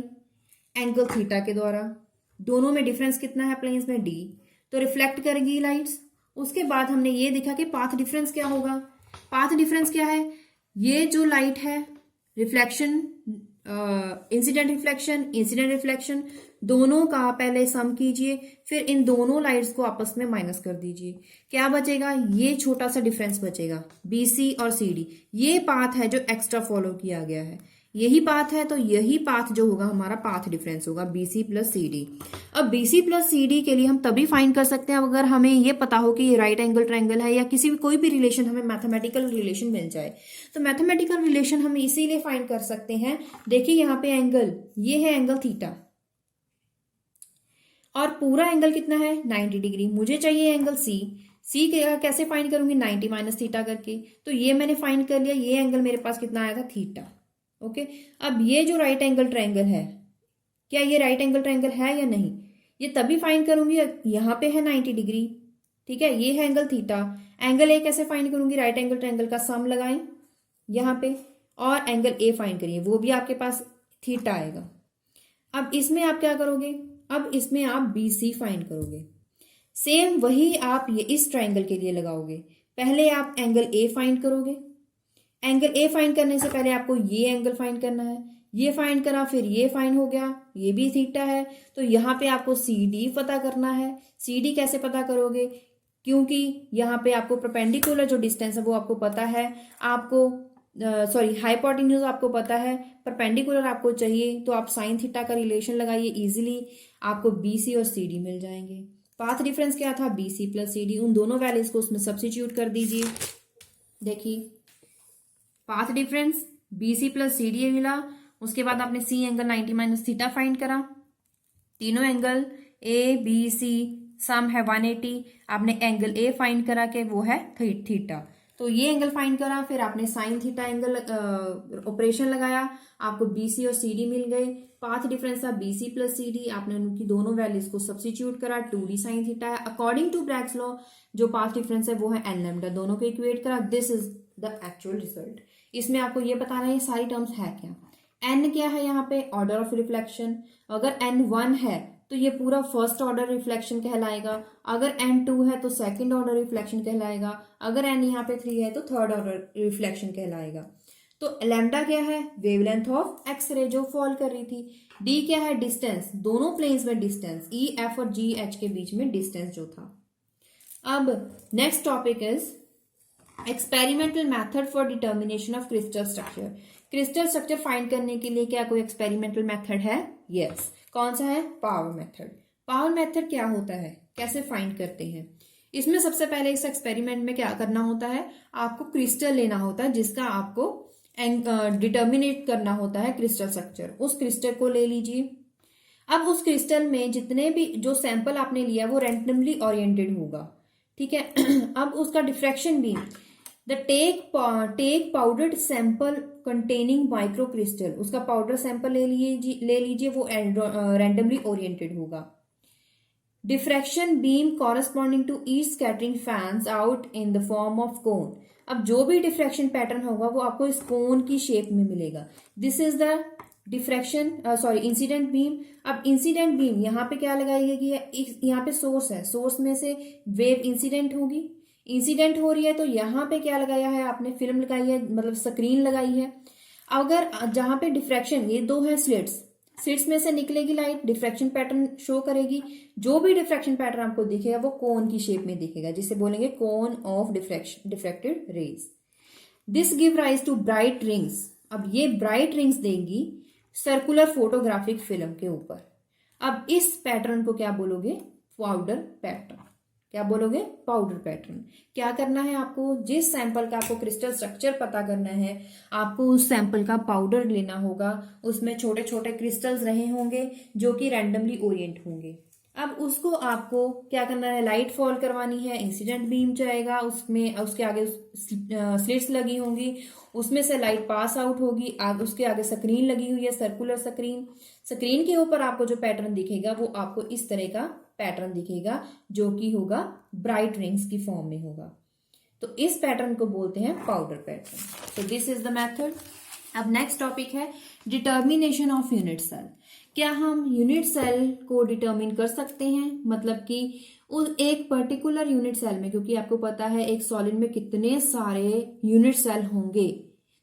एंगल थीटा के द्वारा, दोनों में डिफरेंस कितना है, प्लेन्स में डी, तो रिफ्लेक्ट करेगी लाइट्स। उसके बाद हमने ये देखा कि पाथ डिफरेंस क्या होगा। पाथ डिफरेंस क्या है, ये जो लाइट है, रिफ्लेक्शन, इंसिडेंट रिफ्लेक्शन दोनों का पहले सम कीजिए, फिर इन दोनों लाइट्स को आपस में माइनस कर दीजिए। क्या बचेगा, ये छोटा सा डिफरेंस बचेगा, बीसी और सीडी। ये पाथ है जो एक्स्ट्रा फॉलो किया गया है, यही पाथ है, तो यही पाथ जो होगा हमारा पाथ डिफरेंस होगा बीसी प्लस सीडी। अब बीसी प्लस सीडी के लिए हम तभी फाइंड कर सकते हैं अगर हमें ये पता हो कि ये राइट एंगल ट्रायंगल है, या किसी भी कोई भी रिलेशन, हमें मैथमेटिकल रिलेशन मिल जाए। तो मैथमेटिकल रिलेशन हम इसीलिए फाइंड कर सकते हैं, देखिए यहाँ पे एंगल, ये है एंगल थीटा, और पूरा एंगल कितना है, 90 डिग्री। मुझे चाहिए एंगल सी कैसे फाइंड करूंगी, 90 माइनस थीटा करके। तो ये मैंने फाइंड कर लिया, ये एंगल मेरे पास कितना आया था, थीटा। ओके, अब ये जो राइट एंगल ट्रायंगल है, क्या ये राइट एंगल ट्रायंगल है या नहीं, ये तभी फाइंड करूंगी, यहाँ पे है 90 डिग्री, ठीक है, ये है एंगल थीटा। एंगल ए कैसे फाइंड करूंगी, राइट एंगल ट्रायंगल का सम लगाएं यहाँ पे, और एंगल ए फाइंड करिए, वो भी आपके पास थीटा आएगा। अब इसमें आप क्या करोगे, अब इसमें आप बी सी फाइंड करोगे। सेम वही आप ये इस ट्रायंगल के लिए लगाओगे। पहले आप एंगल ए फाइंड करोगे, एंगल ए फाइंड करने से पहले आपको ये एंगल फाइंड करना है, ये फाइंड करा, फिर ये फाइंड हो गया, ये भी थीटा है, तो यहाँ पे आपको सी डी पता करना है। सी डी कैसे पता करोगे, क्योंकि यहाँ पे आपको परपेंडिकुलर जो डिस्टेंस है वो आपको पता है, आपको हाइपोटेन्यूज आपको पता है, परपेंडिकुलर आपको चाहिए, तो आप साइन थीटा का रिलेशन लगाइए, इजीली आपको बी सी और सी डी मिल जाएंगे। पाथ डिफरेंस क्या था, B C plus C D, उन दोनों वैल्यूज को उसमें सब्स्टिट्यूट कर दीजिए। देखिए path difference B C plus C D मिला, उसके बाद आपने C angle 90 minus theta find करा, तीनों एंगल ए बी सी सम है 180, आपने एंगल ए फाइंड करा के वो है थीटा। तो ये एंगल फाइंड करा, फिर आपने साइन थीटा एंगल ऑपरेशन लगाया, आपको बीसी और सीडी मिल गए। पाथ डिफरेंस था बीसी प्लस सीडी, आपने उनकी दोनों वैल्यूज को सब्स्टिट्यूट करा, 2d साइन थीटा है। अकॉर्डिंग टू ब्रैग्स लॉ जो पाथ डिफरेंस है वो है एन लैम्डा, दोनों को इक्वेट करा। This is the actual result. इसमें आपको ये बताना है ये सारी टर्म्स है क्या। एन क्या है यहाँ पे, ऑर्डर ऑफ रिफ्लेक्शन। अगर एन 1 है तो ये पूरा फर्स्ट ऑर्डर रिफ्लेक्शन कहलाएगा, अगर एन 2 है तो सेकंड ऑर्डर रिफ्लेक्शन कहलाएगा, अगर एन यहाँ पे 3 है तो थर्ड ऑर्डर रिफ्लेक्शन कहलाएगा। तो लैम्डा क्या है, वेवलेंथ ऑफ एक्स रे जो फॉल कर रही थी। डी क्या है, डिस्टेंस, दोनों प्लेन्स में डिस्टेंस, ई एफ और जी एच के बीच में डिस्टेंस जो था। अब next topic is experimental method for determination of crystal structure. Crystal structure find करने के लिए क्या कोई एक्सपेरिमेंटल मेथड है? यस। कौन सा है? Power method. पावर मेथड क्या होता है, कैसे फाइंड करते हैं? इसमें सबसे पहले इस एक्सपेरिमेंट में क्या करना होता है, आपको क्रिस्टल लेना होता है जिसका आपको डिटर्मिनेट करना होता है क्रिस्टल स्ट्रक्चर। उस क्रिस्टल को ले लीजिए। अब उस क्रिस्टल में जितने भी जो सैंपल आपने लिया वो रैंडमली ओरिएंटेड होगा, ठीक है। अब उसका डिफ्रैक्शन भी take powdered sample containing micro crystal, उसका पाउडर सैंपल ले लीजिए, वो रैंडमली ओरिएंटेड होगा। Diffraction beam corresponding to each scattering fans out in the form of cone. अब जो भी डिफ्रैक्शन पैटर्न होगा वो आपको इस कोन की शेप में मिलेगा। This is the diffraction incident beam. अब इंसिडेंट बीम यहाँ पे क्या लगाई गई है, यहाँ पे सोर्स है, सोर्स में से वेव इंसिडेंट होगी, इंसिडेंट हो रही है तो यहाँ पे क्या लगाया है आपने, फिल्म लगाई है, मतलब स्क्रीन लगाई है। अगर जहां पे डिफ्रैक्शन, ये दो है स्लिट्स में से निकलेगी लाइट, डिफ्रैक्शन पैटर्न शो करेगी। जो भी डिफ्रैक्शन पैटर्न आपको दिखेगा वो कोन की शेप में दिखेगा, जिसे बोलेंगे cone of diffracted rays. This give rise to bright rings. अब ये ब्राइट रिंग्स देंगी सर्कुलर फोटोग्राफिक फिल्म के ऊपर। अब इस पैटर्न को क्या बोलोगे, पाउडर पैटर्न। क्या बोलोगे, पाउडर पैटर्न। क्या करना है आपको, जिस सैंपल का आपको क्रिस्टल स्ट्रक्चर पता करना है, आपको उस सैंपल का पाउडर लेना होगा। उसमें छोटे छोटे क्रिस्टल्स रहे होंगे जो कि रैंडमली ओरिएंट होंगे। अब उसको आपको क्या करना है, लाइट फॉल करवानी है, इंसिडेंट बीम जाएगा, उसमें उसके आगे स्लिट्स लगी होंगी, उसमें से लाइट पास आउट होगी, उसके आगे स्क्रीन लगी हुई है, सर्कुलर स्क्रीन के ऊपर आपको जो पैटर्न दिखेगा वो आपको इस तरह का पैटर्न दिखेगा जो कि होगा ब्राइट रिंग्स की फॉर्म में होगा। तो इस पैटर्न को बोलते हैं पाउडर पैटर्न। तो दिस इज द मेथड। अब नेक्स्ट टॉपिक है डिटर्मिनेशन ऑफ यूनिट सेल। क्या हम यूनिट सेल को डिटर्मिन कर सकते हैं, मतलब कि उस एक पर्टिकुलर यूनिट सेल में, क्योंकि आपको पता है एक सॉलिड में कितने सारे यूनिट सेल होंगे,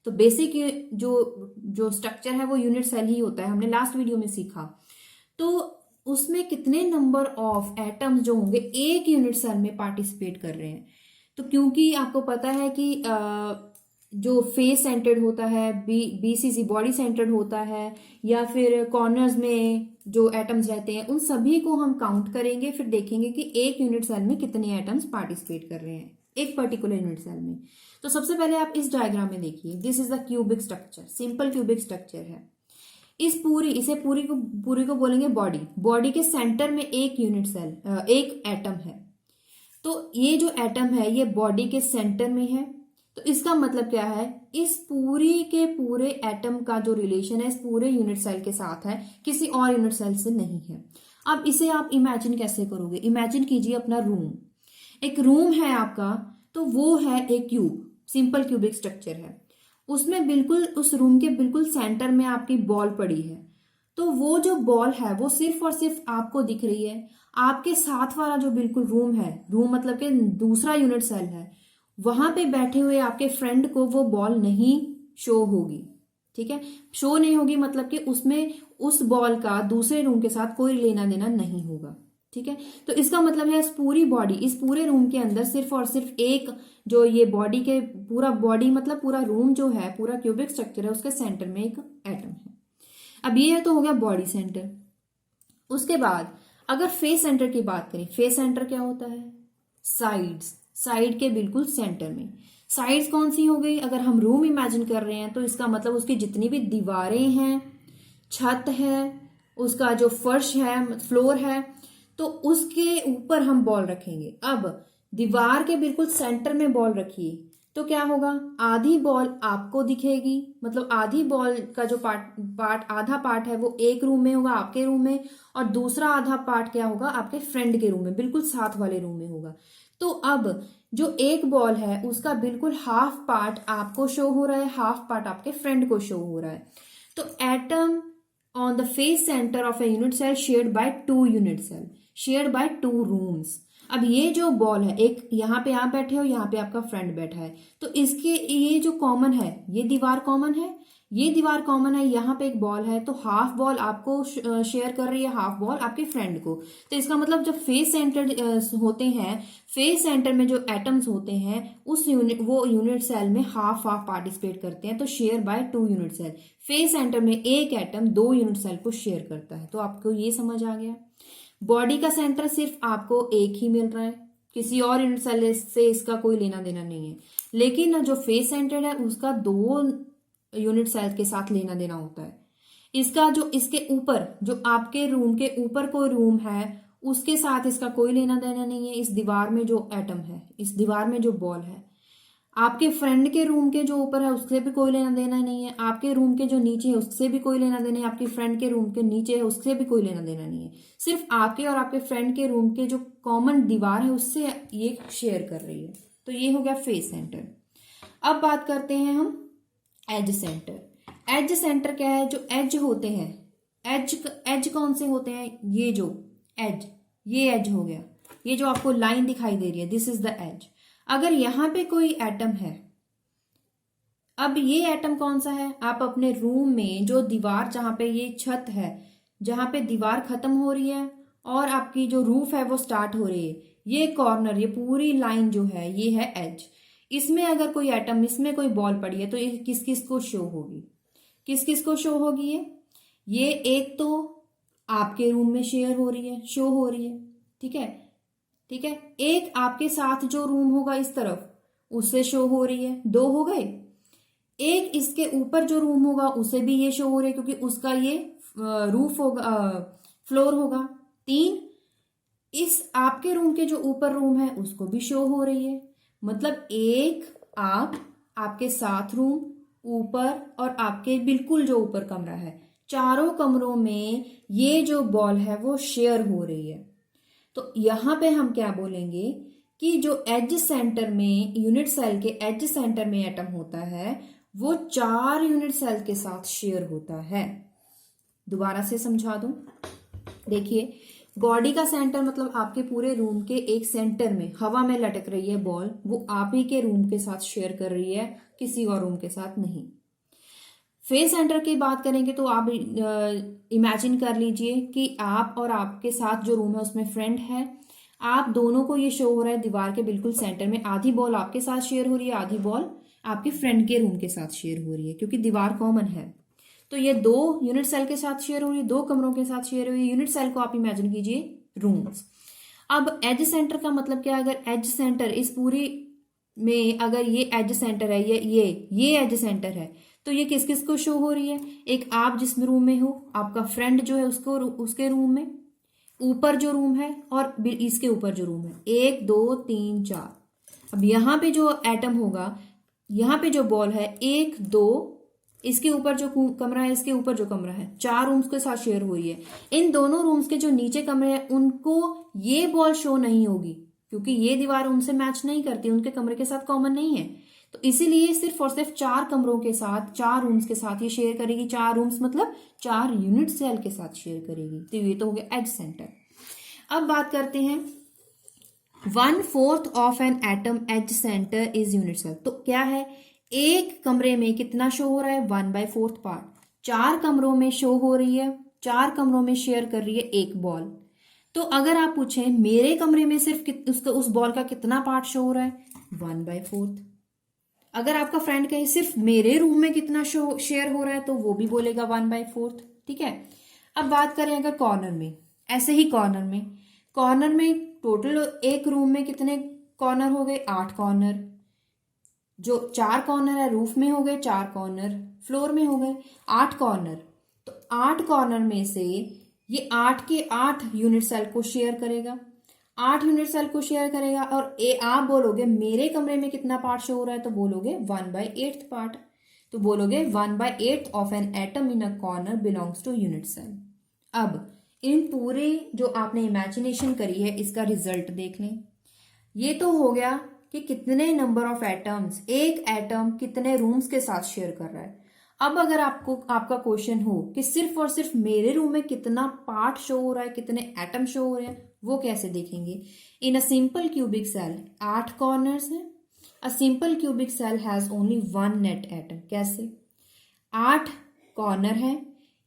तो बेसिक जो स्ट्रक्चर है वो यूनिट सेल ही होता है, हमने लास्ट वीडियो में सीखा। तो उसमें कितने नंबर ऑफ एटम्स जो होंगे एक यूनिट सेल में पार्टिसिपेट कर रहे हैं। तो क्योंकि आपको पता है कि जो फेस सेंटर्ड होता है, बीसीसी बॉडी सेंटर्ड होता है, या फिर कॉर्नर्स में जो एटम्स रहते हैं, उन सभी को हम काउंट करेंगे, फिर देखेंगे कि एक यूनिट सेल में कितने एटम्स पार्टिसिपेट कर रहे हैं एक पर्टिकुलर यूनिट सेल में। तो सबसे पहले आप इस डायग्राम में देखिए, this is the cubic structure, simple cubic structure है। इसे पूरी को बोलेंगे बॉडी के सेंटर में एक यूनिट सेल, एक एटम है। तो ये जो एटम है ये बॉडी के सेंटर में है। तो इसका मतलब क्या है, इस पूरी के पूरे एटम का जो रिलेशन है इस पूरे यूनिट सेल के साथ है, किसी और यूनिट सेल से नहीं है। अब इसे आप इमेजिन कैसे करोगे, इमेजिन कीजिए अपना रूम, एक रूम है आपका, तो वो है एक क्यूब, सिंपल क्यूबिक स्ट्रक्चर है। उसमें बिल्कुल उस रूम के बिल्कुल सेंटर में आपकी बॉल पड़ी है। तो वो जो बॉल है वो सिर्फ और सिर्फ आपको दिख रही है। आपके साथ वाला जो बिल्कुल रूम है, रूम मतलब कि दूसरा यूनिट सेल है, वहां पे बैठे हुए आपके फ्रेंड को वो बॉल नहीं शो होगी, ठीक है। शो नहीं होगी मतलब कि उसमें उस बॉल का दूसरे रूम के साथ कोई लेना देना नहीं होगा, ठीक है। तो इसका मतलब है इस पूरी बॉडी, इस पूरे रूम के अंदर सिर्फ और सिर्फ एक जो ये बॉडी के पूरा बॉडी मतलब पूरा रूम जो है, पूरा क्यूबिक स्ट्रक्चर है, उसके सेंटर में एक एटम है। अब ये तो हो गया बॉडी सेंटर। उसके बाद अगर फेस सेंटर की बात करें, फेस सेंटर क्या होता है, साइड के बिल्कुल सेंटर में। साइड्स कौन सी हो गई, अगर हम रूम इमेजिन कर रहे हैं तो इसका मतलब उसकी जितनी भी दीवारें हैं, छत है, उसका जो फर्श है, फ्लोर है, तो उसके ऊपर हम बॉल रखेंगे। अब दीवार के बिल्कुल सेंटर में बॉल रखिए, तो क्या होगा, आधी बॉल आपको दिखेगी, मतलब आधी बॉल का जो आधा पार्ट है वो एक रूम में होगा, आपके रूम में, और दूसरा आधा पार्ट क्या होगा, आपके फ्रेंड के रूम में, बिल्कुल साथ वाले रूम में होगा। तो अब जो एक बॉल है उसका बिल्कुल हाफ पार्ट आपको शो हो रहा है, हाफ पार्ट आपके फ्रेंड को शो हो रहा है। तो atom on the face centre of a unit cell shared by 2 unit cell, shared by 2 rooms. अब ये जो बॉल है, एक यहाँ पे आप बैठे हो, यहाँ पे आपका फ्रेंड बैठा है, तो इसके ये जो कॉमन है, ये दीवार कॉमन है, ये दीवार कॉमन है, यहाँ पे एक बॉल है, तो हाफ बॉल आपको शेयर कर रही है, हाफ बॉल आपके फ्रेंड को। तो इसका मतलब जब फेस सेंटर होते हैं, फेस सेंटर में जो एटम्स होते हैं उस वो यूनिट सेल में हाफ हाफ पार्टिसिपेट करते हैं, तो share by 2 unit cell. Face centre में एक एटम 2 यूनिट सेल को शेयर करता है। तो आपको ये समझ आ गया। बॉडी का सेंटर सिर्फ आपको एक ही मिल रहा है, किसी और यूनिट सेल से इसका कोई लेना देना नहीं है, लेकिन जो फेस सेंटर है उसका 2 यूनिट सेल के साथ लेना देना होता है। इसका जो इसके ऊपर, जो आपके रूम के ऊपर कोई रूम है, उसके साथ इसका कोई लेना देना नहीं है। इस दीवार में जो एटम है, इस दीवार में जो बॉल है, आपके फ्रेंड के रूम के जो ऊपर है उससे भी कोई लेना देना नहीं है, आपके रूम के जो नीचे है उससे भी कोई लेना देना है, आपके फ्रेंड के रूम के नीचे है उससे भी कोई लेना देना नहीं है। सिर्फ आपके और आपके फ्रेंड के रूम के जो कॉमन दीवार है उससे ये शेयर कर रही है। तो ये हो गया फेस सेंटर। अब बात करते हैं हम एज सेंटर। एज सेंटर क्या है, जो एज होते हैं, एज कौन से होते हैं, ये जो एज, ये एज हो गया, ये जो आपको लाइन दिखाई दे रही है, दिस इज द एज। अगर यहां पे कोई एटम है, अब ये एटम कौन सा है, आप अपने रूम में जो दीवार, जहां पे ये छत है, जहां पे दीवार खत्म हो रही है और आपकी जो रूफ है वो स्टार्ट हो रही है, ये कॉर्नर, ये पूरी लाइन जो है ये है एज। इसमें अगर कोई एटम, इसमें कोई बॉल पड़ी है तो ये किस किस को शो होगी, किस किस को शो होगी, ये एक तो आपके रूम में शेयर हो रही है, शो हो रही है, ठीक है, ठीक है। एक आपके साथ जो रूम होगा इस तरफ, उससे शो हो रही है, 2 हो गए। एक इसके ऊपर जो रूम होगा उसे भी ये शो हो रही है, क्योंकि उसका ये रूफ होगा, फ्लोर होगा। 3, इस आपके रूम के जो ऊपर रूम है उसको भी शो हो रही है। मतलब एक आप, आपके साथ रूम, ऊपर और आपके बिल्कुल जो ऊपर कमरा है, चारों कमरों में ये जो बॉल है वो शेयर हो रही है। तो यहां पे हम क्या बोलेंगे कि जो एज सेंटर में, यूनिट सेल के एज सेंटर में एटम होता है वो 4 यूनिट सेल के साथ शेयर होता है। दोबारा से समझा दूं, देखिए, बॉडी का सेंटर मतलब आपके पूरे रूम के एक सेंटर में हवा में लटक रही है बॉल, वो आप ही के रूम के साथ शेयर कर रही है, किसी और रूम के साथ नहीं। फेस सेंटर की बात करेंगे तो आप इमेजिन कर लीजिए कि आप और आपके साथ जो रूम है उसमें फ्रेंड है, आप दोनों को ये शो हो रहा है दीवार के बिल्कुल सेंटर में, आधी बॉल आपके साथ शेयर हो रही है, आधी बॉल आपके फ्रेंड के रूम के साथ शेयर हो रही है, क्योंकि दीवार कॉमन है। तो ये 2 यूनिट सेल के साथ शेयर हो रही है, 2 कमरों के साथ शेयर हो रही है। यूनिट सेल को आप इमेजिन कीजिए रूम्स। अब एज सेंटर का मतलब क्या है, अगर एज सेंटर इस पूरी में, अगर ये एज सेंटर है, ये एज सेंटर है, तो ये किस किस को शो हो रही है, एक आप जिस रूम में हो, आपका फ्रेंड जो है उसको, उसके रूम में, ऊपर जो रूम है और इसके ऊपर जो रूम है, 1 2 3 4। अब यहाँ पे जो एटम होगा, यहाँ पे जो बॉल है, 1 2, इसके ऊपर जो कमरा है, इसके ऊपर जो कमरा है, 4 रूम्स के साथ शेयर हुई है। इन दोनों रूम्स के जो नीचे कमरे हैं उनको ये बॉल शो नहीं होगी, क्योंकि ये दीवार उनसे मैच नहीं करती, उनके कमरे के साथ कॉमन नहीं है। तो इसीलिए सिर्फ और सिर्फ 4 कमरों के साथ, 4 रूम्स के साथ ये शेयर करेगी। 4 रूम्स मतलब 4 यूनिट सेल के साथ शेयर करेगी। तो ये तो हो गया एज सेंटर। अब बात करते हैं 1/4 of an atom edge centre is unit cell. तो क्या है, एक कमरे में कितना शो हो रहा है, 1/4 पार्ट। 4 कमरों में शो हो रही है, 4 कमरों में शेयर कर रही है एक बॉल। तो अगर आप पूछें मेरे कमरे में सिर्फ उस बॉल का कितना पार्ट शो हो रहा है, 1/4। अगर आपका फ्रेंड कहे सिर्फ मेरे रूम में कितना शेयर हो रहा है, तो वो भी बोलेगा 1/4। ठीक है। अब बात करें अगर कॉर्नर में, ऐसे ही कॉर्नर में टोटल एक रूम में कितने कॉर्नर हो गए, 8 कॉर्नर। जो 4 कॉर्नर है रूफ में हो गए, 4 कॉर्नर फ्लोर में हो गए, 8 कॉर्नर। तो 8 कॉर्नर में से ये 8 के 8 यूनिट सेल को शेयर करेगा। 8 यूनिट सेल को शेयर करेगा। और आप बोलोगे मेरे कमरे में कितना पार्ट शो हो रहा है, तो बोलोगे 1/8 पार्ट। तो बोलोगे 1/8 of an atom in a corner belongs to unit cell. अब इन पूरे जो आपने इमेजिनेशन करी है इसका रिजल्ट देख लें। ये तो हो गया कि कितने नंबर ऑफ एटम्स, एक एटम कितने रूम्स के साथ शेयर कर रहा है। अब अगर आपका क्वेश्चन हो कि सिर्फ और सिर्फ मेरे रूम में कितना पार्ट शो हो रहा है, कितने एटम शो हो रहे हैं, वो कैसे देखेंगे। In a simple cubic cell 8 corners हैं। A simple cubic cell has only 1 net atom. कैसे? 8 कॉर्नर है,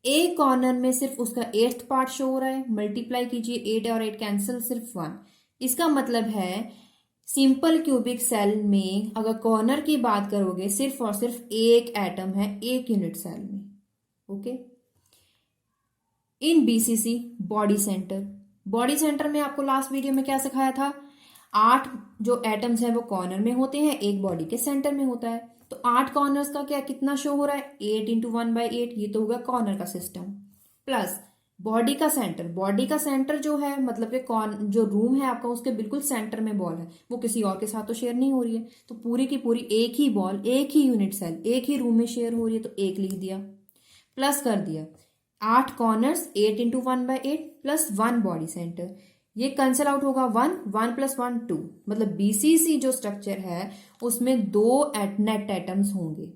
एक कॉर्नर में सिर्फ उसका 8th पार्ट शो हो रहा है। मल्टीप्लाई कीजिए, 8 और 8 कैंसिल, सिर्फ 1। इसका मतलब है सिंपल क्यूबिक सेल में अगर कॉर्नर की बात करोगे सिर्फ और सिर्फ एक एटम है एक यूनिट सेल में। Okay. In BCC body centre, body centre में आपको लास्ट वीडियो में क्या सिखाया था, 8 जो एटम्स हैं वो कॉर्नर में होते हैं, एक बॉडी के सेंटर में होता है। तो 8 कॉर्नर्स का क्या कितना शो हो रहा है, 8 इंटू 1/8, ये तो होगा कॉर्नर का सिस्टम। प्लस बॉडी का सेंटर, बॉडी का सेंटर जो है मतलब कि जो रूम है आपका उसके बिल्कुल सेंटर में बॉल है, वो किसी और के साथ तो शेयर नहीं हो रही है, तो पूरी की पूरी एक ही बॉल, एक ही यूनिट सेल, एक ही रूम में शेयर हो रही है, तो 1 लिख दिया। प्लस कर दिया 8 corners, 8 into 1/8 plus 1 body centre, ये कैंसिल आउट होगा 1, 1 प्लस 1 2, मतलब बीसीसी जो स्ट्रक्चर है उसमें 2 नेट एटम्स होंगे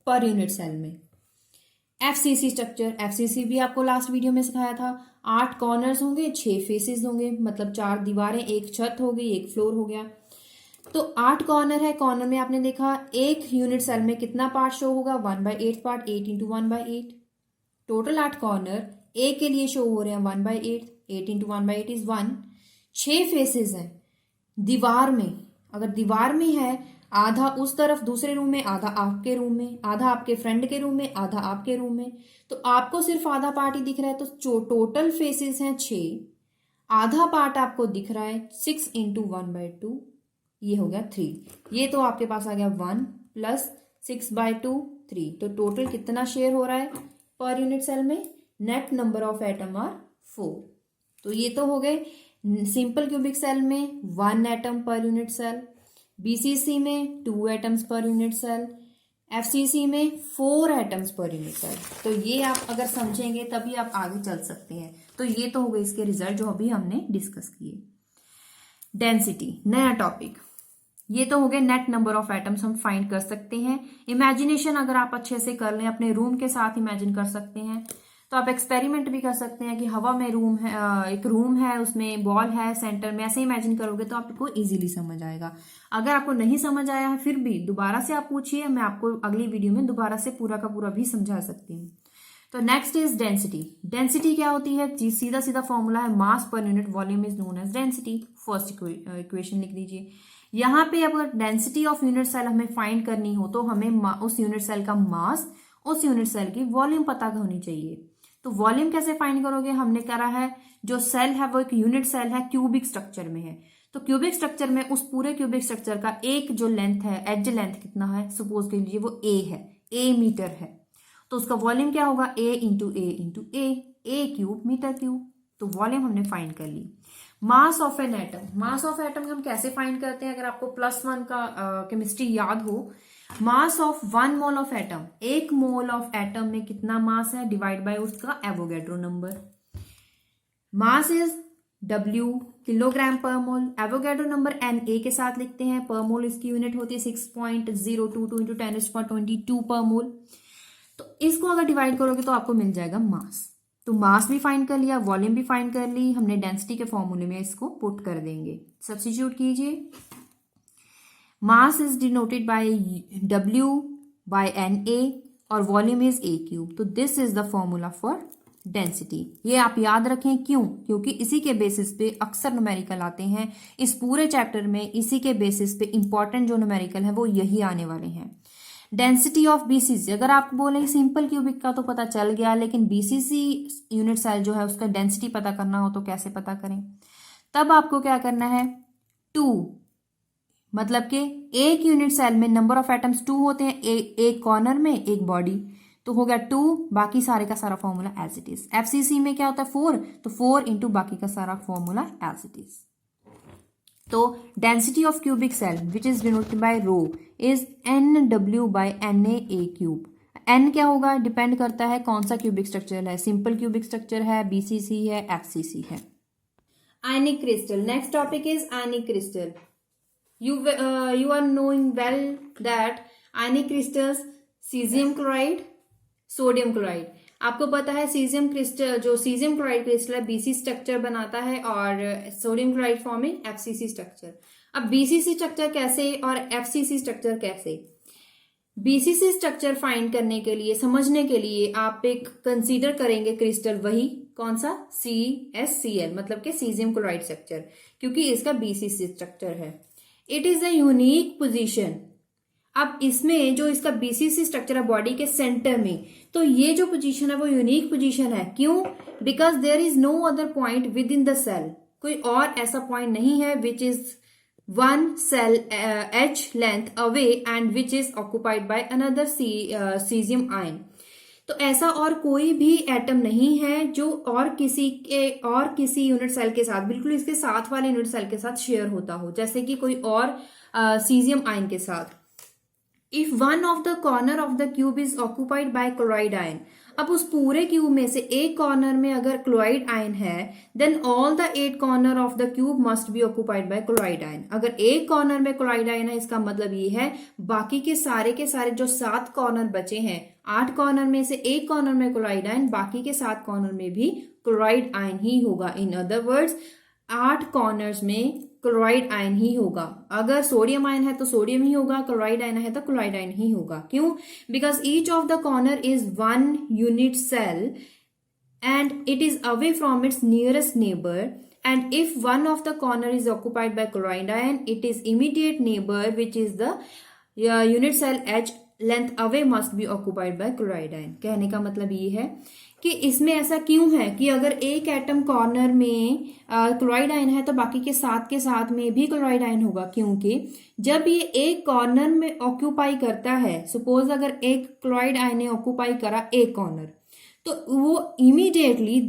पर यूनिट सेल में। एफसीसी स्ट्रक्चर, एफसीसी भी आपको लास्ट वीडियो में सिखाया था। 8 कॉर्नर्स होंगे, 6 फेसेस होंगे, मतलब 4 दीवारें, एक छत हो गई, एक फ्लोर हो गया। तो 8 कॉर्नर है, कॉर्नर में आपने देखा एक यूनिट सेल में कितना पार्ट शो होगा, 1/8 पार्ट, 8 इंटू 1/8। टोटल 8 कॉर्नर ए के लिए शो हो रहे हैं 1/8, 8 इंटू 1/8 इज 1। 6 फेसेस हैं दीवार में, अगर दीवार में है आधा उस तरफ दूसरे रूम में, आधा आपके रूम में, आधा आपके फ्रेंड के रूम में, आधा आपके रूम में, तो आपको सिर्फ आधा पार्ट ही दिख रहा है, तो टोटल फेसेस हैं 6, आधा पार्ट आपको दिख रहा है 6 इंटू 1/2, ये हो गया 3। ये तो आपके पास आ गया 1 प्लस 6/2 3, तो टोटल कितना शेयर हो रहा है पर यूनिट सेल में, net number of atom are 4। तो ये तो हो गए सिंपल क्यूबिक सेल में 1 एटम पर यूनिट सेल, बीसीसी में 2 atoms per unit cell, FCC में 4 एटम्स पर यूनिट सेल। तो ये आप अगर समझेंगे तभी आप आगे चल सकते हैं। तो ये तो हो गए इसके रिजल्ट जो अभी हमने डिस्कस किए। डेंसिटी, नया टॉपिक, ये तो हो गए नेट नंबर ऑफ एटम्स हम फाइंड कर सकते हैं। इमेजिनेशन अगर आप अच्छे से कर लें, अपने रूम के साथ इमेजिन कर सकते हैं, तो आप एक्सपेरिमेंट भी कर सकते हैं कि हवा में रूम है, एक रूम है उसमें बॉल है सेंटर में, ऐसे इमेजिन करोगे तो आपको इजीली समझ आएगा। अगर आपको नहीं समझ आया है फिर भी दोबारा से आप पूछिए, मैं आपको अगली वीडियो में दोबारा से पूरा का पूरा भी समझा सकती हूँ। तो नेक्स्ट इज डेंसिटी। डेंसिटी क्या होती है जी, सीधा सीधा फॉर्मूला है, mass per unit volume is known as density. First equation लिख दीजिए। यहाँ पे अगर डेंसिटी ऑफ यूनिट सेल हमें फाइंड करनी हो तो हमें उस यूनिट सेल का मास, उस यूनिट सेल की वॉल्यूम पता होनी चाहिए। तो वॉल्यूम कैसे फाइंड करोगे, हमने करा है जो सेल है वो एक यूनिट सेल है, क्यूबिक स्ट्रक्चर में है, तो क्यूबिक स्ट्रक्चर में उस पूरे क्यूबिक स्ट्रक्चर का एक जो लेंथ है, एज लेंथ कितना है, सपोज के लिए वो ए है, ए मीटर है, तो उसका वॉल्यूम क्या होगा, a into a cube metre cube. तो वॉल्यूम हमने फाइंड कर ली। Mass of an atom, mass of atom हम कैसे फाइंड करते हैं, अगर आपको +1 का केमिस्ट्री याद हो, mass of 1 mole of atom, 1 mole of atom में कितना मास है डिवाइड बाय उसका Avogadro number. Mass is W kilogram पर मोल, एवोगैड्रो नंबर Na के साथ लिखते हैं, पर मोल इसकी यूनिट होती है 6.022 इंटू 10⁻22 पर मोल। तो इसको अगर डिवाइड करोगे तो आपको मिल जाएगा मास। तो मास भी फाइंड कर लिया, वॉल्यूम भी फाइंड कर ली हमने, डेंसिटी के फॉर्मूले में इसको पुट कर देंगे, सब्स्टिट्यूट कीजिए। Mass is denoted by W by Na और वॉल्यूम इज A क्यूब। तो this is the formula for density. ये आप याद रखें, क्यों, क्योंकि इसी के बेसिस पे अक्सर न्यूमेरिकल आते हैं। इस पूरे चैप्टर में इसी के बेसिस पे इंपॉर्टेंट जो न्यूमेरिकल है वो यही आने वाले हैं। डेंसिटी ऑफ बीसीसी, अगर आप बोले सिंपल क्यूबिक का तो पता चल गया, लेकिन बीसीसी यूनिट सेल जो है उसका डेंसिटी पता करना हो तो कैसे पता करें, तब आपको क्या करना है, 2, मतलब कि एक यूनिट सेल में नंबर ऑफ एटम्स 2 होते हैं, एक कॉर्नर में एक बॉडी, तो हो गया 2, बाकी सारे का सारा formula as it is. FCC में क्या होता है 4, तो 4 इंटू बाकी का सारा फॉर्मूला एज इट इज। तो density of cubic cell which is denoted by rho is NW by NaA cube. n क्या होगा, डिपेंड करता है कौन सा क्यूबिक स्ट्रक्चर है, सिंपल क्यूबिक स्ट्रक्चर है, BCC है, FCC है। Ionic crystal, next topic is ionic crystal. You are knowing well that ionic crystals, cesium chloride, sodium chloride. आपको पता है सीजियम क्रिस्टल, जो सीजियम क्लोराइड क्रिस्टल है BC स्ट्रक्चर बनाता है और sodium chloride forming FCC structure. अब BCC स्ट्रक्चर कैसे और FCC स्ट्रक्चर कैसे? BCC स्ट्रक्चर फाइंड करने के लिए, समझने के लिए आप एक कंसीडर करेंगे क्रिस्टल, वही कौन सा, CSCl, मतलब कि सीजियम क्लोराइड स्ट्रक्चर, क्योंकि इसका BCC स्ट्रक्चर है। It is a unique position. अब इसमें जो इसका BCC स्ट्रक्चर है बॉडी के सेंटर में, तो ये जो पोजीशन है वो यूनिक पोजीशन है। क्यों? Because there is no other point within the cell, कोई और ऐसा पॉइंट नहीं है which is 1 cell H length away and which is occupied by another caesium ion. तो ऐसा और कोई भी एटम नहीं है जो और किसी यूनिट सेल के साथ, बिल्कुल इसके साथ वाले यूनिट सेल के साथ शेयर होता हो, जैसे कि कोई और सीजियम आयन के साथ। If one of the corner of the cube is occupied by chloride ion, अब उस पूरे क्यूब में से एक कॉर्नर में अगर क्लोराइड आयन है, then all the 8 corner of the cube must be occupied by chloride ion. अगर एक कॉर्नर में क्लोराइड आयन है, इसका मतलब ये है बाकी के सारे जो 7 कॉर्नर बचे हैं, 8 कॉर्नर में से एक कॉर्नर में क्लोराइड आयन, बाकी के 7 कॉर्नर में भी क्लोराइड आयन ही होगा। इन अदर वर्ड्स 8 कॉर्नर्स में क्लोराइड आयन ही होगा। अगर सोडियम आयन है तो सोडियम ही होगा, क्लोराइड आयन है तो क्लोराइड आयन ही होगा। क्यों? Because each of the corner is 1 unit cell and it is away from its nearest neighbour, and if one of the corner is occupied by chloride ion, it is immediate neighbor which is the unit cell H length away must be occupied by chloride ion। कहने का मतलब ये है कि इसमें ऐसा क्यों है कि अगर एक एटम कॉर्नर में क्लोराइड आयन है तो बाकी के साथ में भी क्लोराइड आयन होगा। क्योंकि जब ये एक कॉर्नर में ऑक्यूपाई करता है, सपोज अगर एक क्लोराइड आयन ने ऑक्यूपाई करा एक कॉर्नर, तो वो इमीडिएटली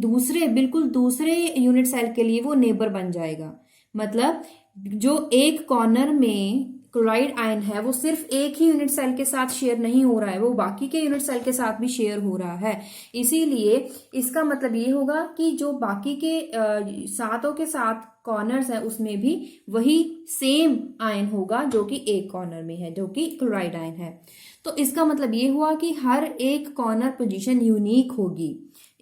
बिल्कुल दूसरे यूनिट सेल के लिए वो नेबर बन जाएगा। मतलब जो एक कॉर्नर में क्लोराइड आयन है वो सिर्फ एक ही यूनिट सेल के साथ शेयर नहीं हो रहा है, वो बाकी के यूनिट सेल के साथ भी शेयर हो रहा है। इसीलिए इसका मतलब ये होगा कि जो बाकी के 7 के 7 कॉर्नर्स है उसमें भी वही सेम आयन होगा जो कि एक कॉर्नर में है, जो कि क्लोराइड आयन है। तो इसका मतलब ये हुआ कि हर एक कॉर्नर पोजीशन यूनिक होगी।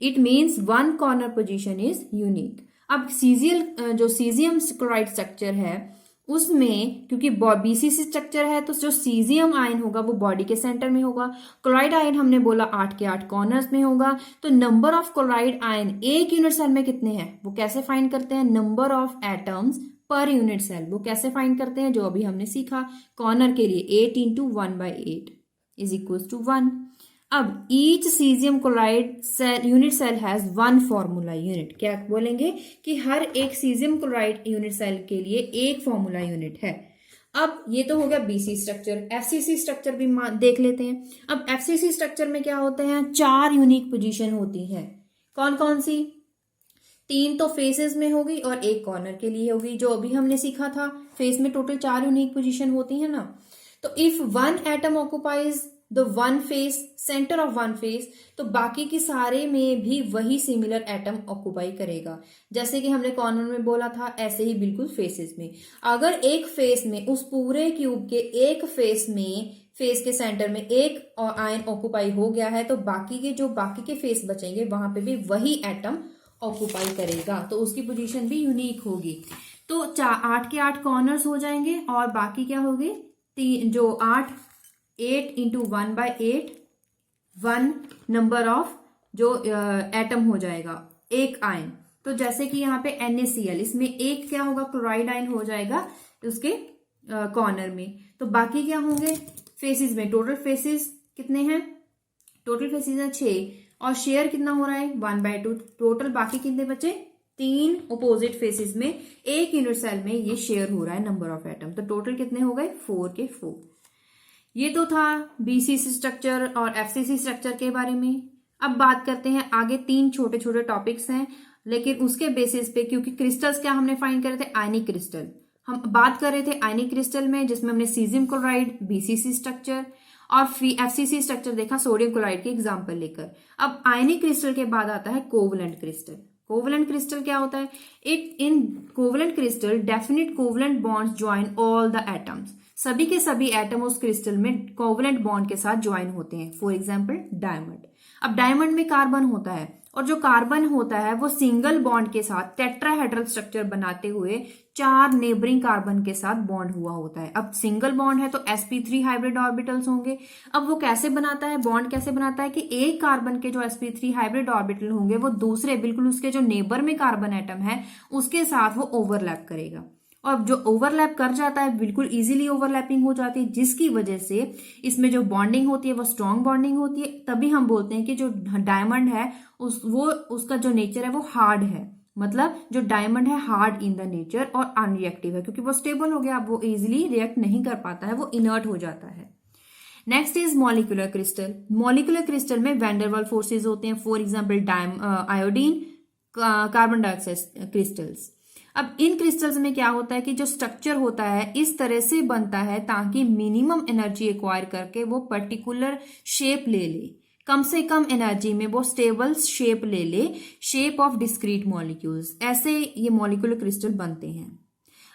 It means 1 corner position is unique. अब सीजियम क्लोराइड स्ट्रक्चर है उसमें, क्योंकि BCC स्ट्रक्चर है तो जो सीजियम आयन होगा वो बॉडी के सेंटर में होगा। क्लोराइड आयन हमने बोला 8 के 8 कॉर्नर्स में होगा। तो नंबर ऑफ क्लोराइड आयन एक यूनिट सेल में कितने हैं वो कैसे फाइंड करते हैं? Number of atoms per unit cell. वो कैसे फाइंड करते हैं? जो अभी हमने सीखा कॉर्नर के लिए 8 इंटू 1/8 इज इक्वल टू 1। अब each caesium chloride cell unit cell has 1 formula unit. क्या बोलेंगे कि हर एक सीजियम क्लोराइड यूनिट सेल के लिए एक फॉर्मूला यूनिट है। अब ये तो हो गया BC स्ट्रक्चर। FCC स्ट्रक्चर भी देख लेते हैं। अब FCC स्ट्रक्चर में क्या होते हैं? 4 यूनिक पोजीशन होती हैं। कौन कौन सी? 3 तो फेसेस में होगी और 1 कॉर्नर के लिए होगी, जो अभी हमने सीखा था। फेस में टोटल 4 यूनिक पोजीशन होती है ना। तो if 1 atom occupies the 1 face, centre of 1 face, तो बाकी के सारे में भी वही सिमिलर एटम ऑक्युपाई करेगा। जैसे कि हमने कॉर्नर में बोला था, ऐसे ही बिल्कुल फेसेस में। अगर एक फेस में, उस पूरे क्यूब के एक फेस में, फेस के सेंटर में एक आयन ऑक्युपाई हो गया है, तो बाकी के फेस बचेंगे वहां पे भी वही एटम ऑक्युपाई करेगा। तो उसकी पोजीशन भी यूनिक होगी। तो 8 के 8 कॉर्नर्स हो जाएंगे और बाकी क्या होगी? 8 इंटू 1/8 1 नंबर ऑफ जो एटम हो जाएगा, एक आयन। तो जैसे कि यहाँ पे NaCl, इसमें एक क्या होगा? क्लोराइड आयन हो जाएगा उसके कॉर्नर में। तो बाकी क्या होंगे? फेसिस में टोटल फेसिस कितने हैं? टोटल फेसिस है 6 और शेयर कितना हो रहा है? 1/2। टोटल बाकी कितने बचे? 3 अपोजिट फेसिस में एक यूनिट सेल में ये शेयर हो रहा है नंबर ऑफ एटम। तो टोटल कितने हो गए? 4 के 4। ये तो था बीसीसी स्ट्रक्चर और एफसीसी स्ट्रक्चर के बारे में। अब बात करते हैं आगे, 3 छोटे छोटे टॉपिक्स हैं, लेकिन उसके बेसिस पे, क्योंकि क्रिस्टल्स क्या हमने फाइंड करे थे, आयनिक क्रिस्टल। हम बात कर रहे थे आयनिक क्रिस्टल में, जिसमें हमने सीजियम क्लोराइड, बीसीसी स्ट्रक्चर और एफसीसी स्ट्रक्चर देखा सोडियम क्लोराइड के एग्जाम्पल लेकर। अब आयनिक क्रिस्टल के बाद आता है कोवलेंट क्रिस्टल। कोवलेंट क्रिस्टल क्या होता है? In covalent crystal definite covalent bonds join all the atoms. सभी के सभी एटम उस क्रिस्टल में कोवलेंट बॉन्ड के साथ ज्वाइन होते हैं। For example diamond. अब डायमंड में कार्बन होता है, और जो कार्बन होता है वो सिंगल बॉन्ड के साथ टेट्राहेड्रल स्ट्रक्चर बनाते हुए 4 नेबरिंग कार्बन के साथ बॉन्ड हुआ होता है। अब सिंगल बॉन्ड है तो sp3 हाइब्रिड ऑर्बिटल्स होंगे। अब वो कैसे बनाता है, बॉन्ड कैसे बनाता है कि एक कार्बन के जो sp3 हाइब्रिड ऑर्बिटल होंगे वो दूसरे बिल्कुल उसके जो नेबर में कार्बन एटम है उसके साथ वो ओवरलैप करेगा, और जो ओवरलैप कर जाता है बिल्कुल इजीली ओवरलैपिंग हो जाती है, जिसकी वजह से इसमें जो बॉन्डिंग होती है वो स्ट्रॉन्ग बॉन्डिंग होती है। तभी हम बोलते हैं कि जो डायमंड है उसका जो नेचर है वो हार्ड है। मतलब जो डायमंड है हार्ड इन द नेचर और अनरिएक्टिव है, क्योंकि वो स्टेबल हो गया, अब वो इजिली रिएक्ट नहीं कर पाता है, वो इनर्ट हो जाता है। Next is molecular crystal. Molecular crystal में वैंडरवाल फोर्सेज होते हैं। For example iodine, carbon dioxide crystals. अब इन क्रिस्टल्स में क्या होता है कि जो स्ट्रक्चर होता है इस तरह से बनता है ताकि मिनिमम एनर्जी एक्वायर करके वो पर्टिकुलर शेप ले ले, कम से कम एनर्जी में वो स्टेबल शेप ले ले, शेप ऑफ डिस्क्रीट मॉलिक्यूल्स। ऐसे ये मॉलिक्यूलर क्रिस्टल बनते हैं।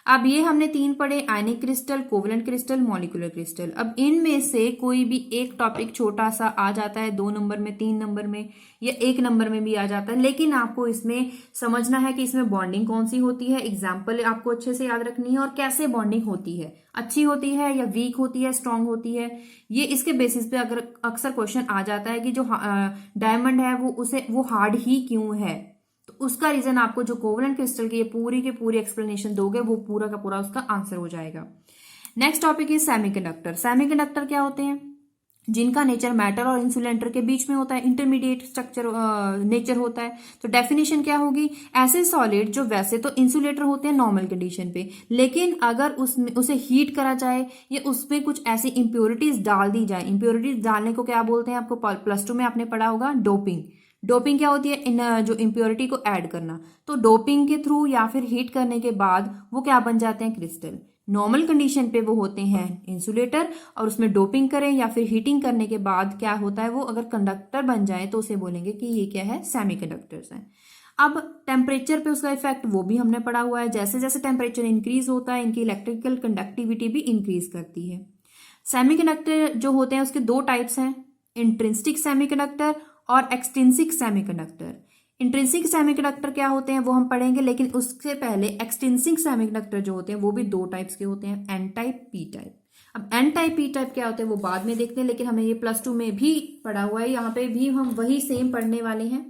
अब ये हमने 3 पढ़े, ionic crystal, covalent crystal, molecular crystal. अब इनमें से कोई भी एक टॉपिक छोटा सा आ जाता है 2 नंबर में, 3 नंबर में या 1 नंबर में भी आ जाता है, लेकिन आपको इसमें समझना है कि इसमें बॉन्डिंग कौन सी होती है, एग्जाम्पल आपको अच्छे से याद रखनी है, और कैसे बॉन्डिंग होती है, अच्छी होती है या वीक होती है, स्ट्रांग होती है। ये इसके बेसिस पे अगर अक्सर क्वेश्चन आ जाता है कि जो डायमंड है वो हार्ड ही क्यों है, तो उसका रीजन आपको जो कोवलेंट क्रिस्टल की पूरी की पूरी एक्सप्लेनेशन दोगे वो पूरा का पूरा उसका आंसर हो जाएगा। Next topic is semiconductor. Semiconductor क्या होते हैं? जिनका नेचर मैटर और इंसुलेटर के बीच में होता है, इंटरमीडिएट स्ट्रक्चर नेचर होता है। तो डेफिनेशन क्या होगी? ऐसे सॉलिड जो वैसे तो इंसुलेटर होते हैं नॉर्मल कंडीशन पे, लेकिन अगर उसमें उसे हीट करा जाए या उसमें कुछ ऐसी इंप्योरिटीज डाल दी जाए, इंप्योरिटीज डालने को क्या बोलते हैं? आपको +2 में आपने पढ़ा होगा, डोपिंग। डोपिंग क्या होती है? इन जो इम्प्योरिटी को ऐड करना। तो डोपिंग के थ्रू या फिर हीट करने के बाद वो क्या बन जाते हैं? क्रिस्टल। नॉर्मल कंडीशन पे वो होते हैं इंसुलेटर, और उसमें डोपिंग करें या फिर हीटिंग करने के बाद क्या होता है, वो अगर कंडक्टर बन जाए तो उसे बोलेंगे कि ये क्या है? सेमीकंडक्टर्स हैं। अब टेम्परेचर पे उसका इफेक्ट वो भी हमने पढ़ा हुआ है। जैसे जैसे टेम्परेचर इंक्रीज होता है इनकी इलेक्ट्रिकल कंडक्टिविटी भी इंक्रीज करती है। सेमीकंडक्टर जो होते हैं उसके 2 टाइप्स हैं, इंट्रिंसिक सेमीकंडक्टर और एक्सट्रिंसिक सेमीकंडक्टर। इंट्रिंसिक सेमीकंडक्टर क्या होते हैं वो हम पढ़ेंगे, लेकिन उससे पहले एक्सट्रिंसिक सेमीकंडक्टर जो होते हैं वो भी 2 टाइप्स के होते हैं, एन टाइप, पी टाइप। अब एन टाइप, पी टाइप क्या होते हैं वो बाद में देखते हैं, लेकिन हमें ये +2 में भी पढ़ा हुआ है, यहाँ पे भी हम वही सेम पढ़ने वाले हैं।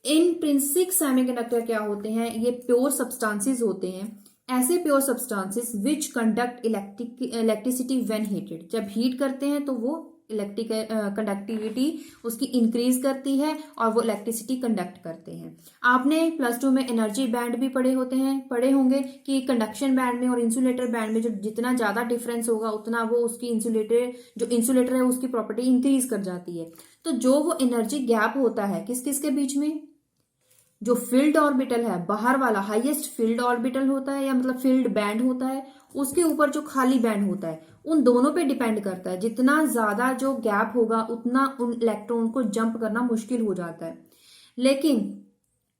इंट्रिंसिक सेमीकंडक्टर क्या होते हैं? ये प्योर सब्सटेंसेस होते हैं, ऐसे pure substances which conduct electricity when heated. जब हीट करते हैं तो वो इलेक्ट्रिक कंडक्टिविटी उसकी इंक्रीज करती है और वो इलेक्ट्रिसिटी कंडक्ट करते हैं। आपने +2 में एनर्जी बैंड भी पढ़े होंगे कि कंडक्शन बैंड में और इंसुलेटर बैंड में जो जितना ज्यादा डिफरेंस होगा उतना वो उसकी इंसुलेटर है उसकी प्रॉपर्टी इंक्रीज कर जाती है। तो जो वो एनर्जी गैप होता है किस किस के बीच में? जो फील्ड ऑर्बिटल है, बाहर वाला हाईएस्ट फील्ड ऑर्बिटल होता है, या मतलब फील्ड बैंड होता है, उसके ऊपर जो खाली बैंड होता है, उन दोनों पे डिपेंड करता है। जितना ज्यादा जो गैप होगा उतना उन इलेक्ट्रॉन को जंप करना मुश्किल हो जाता है। लेकिन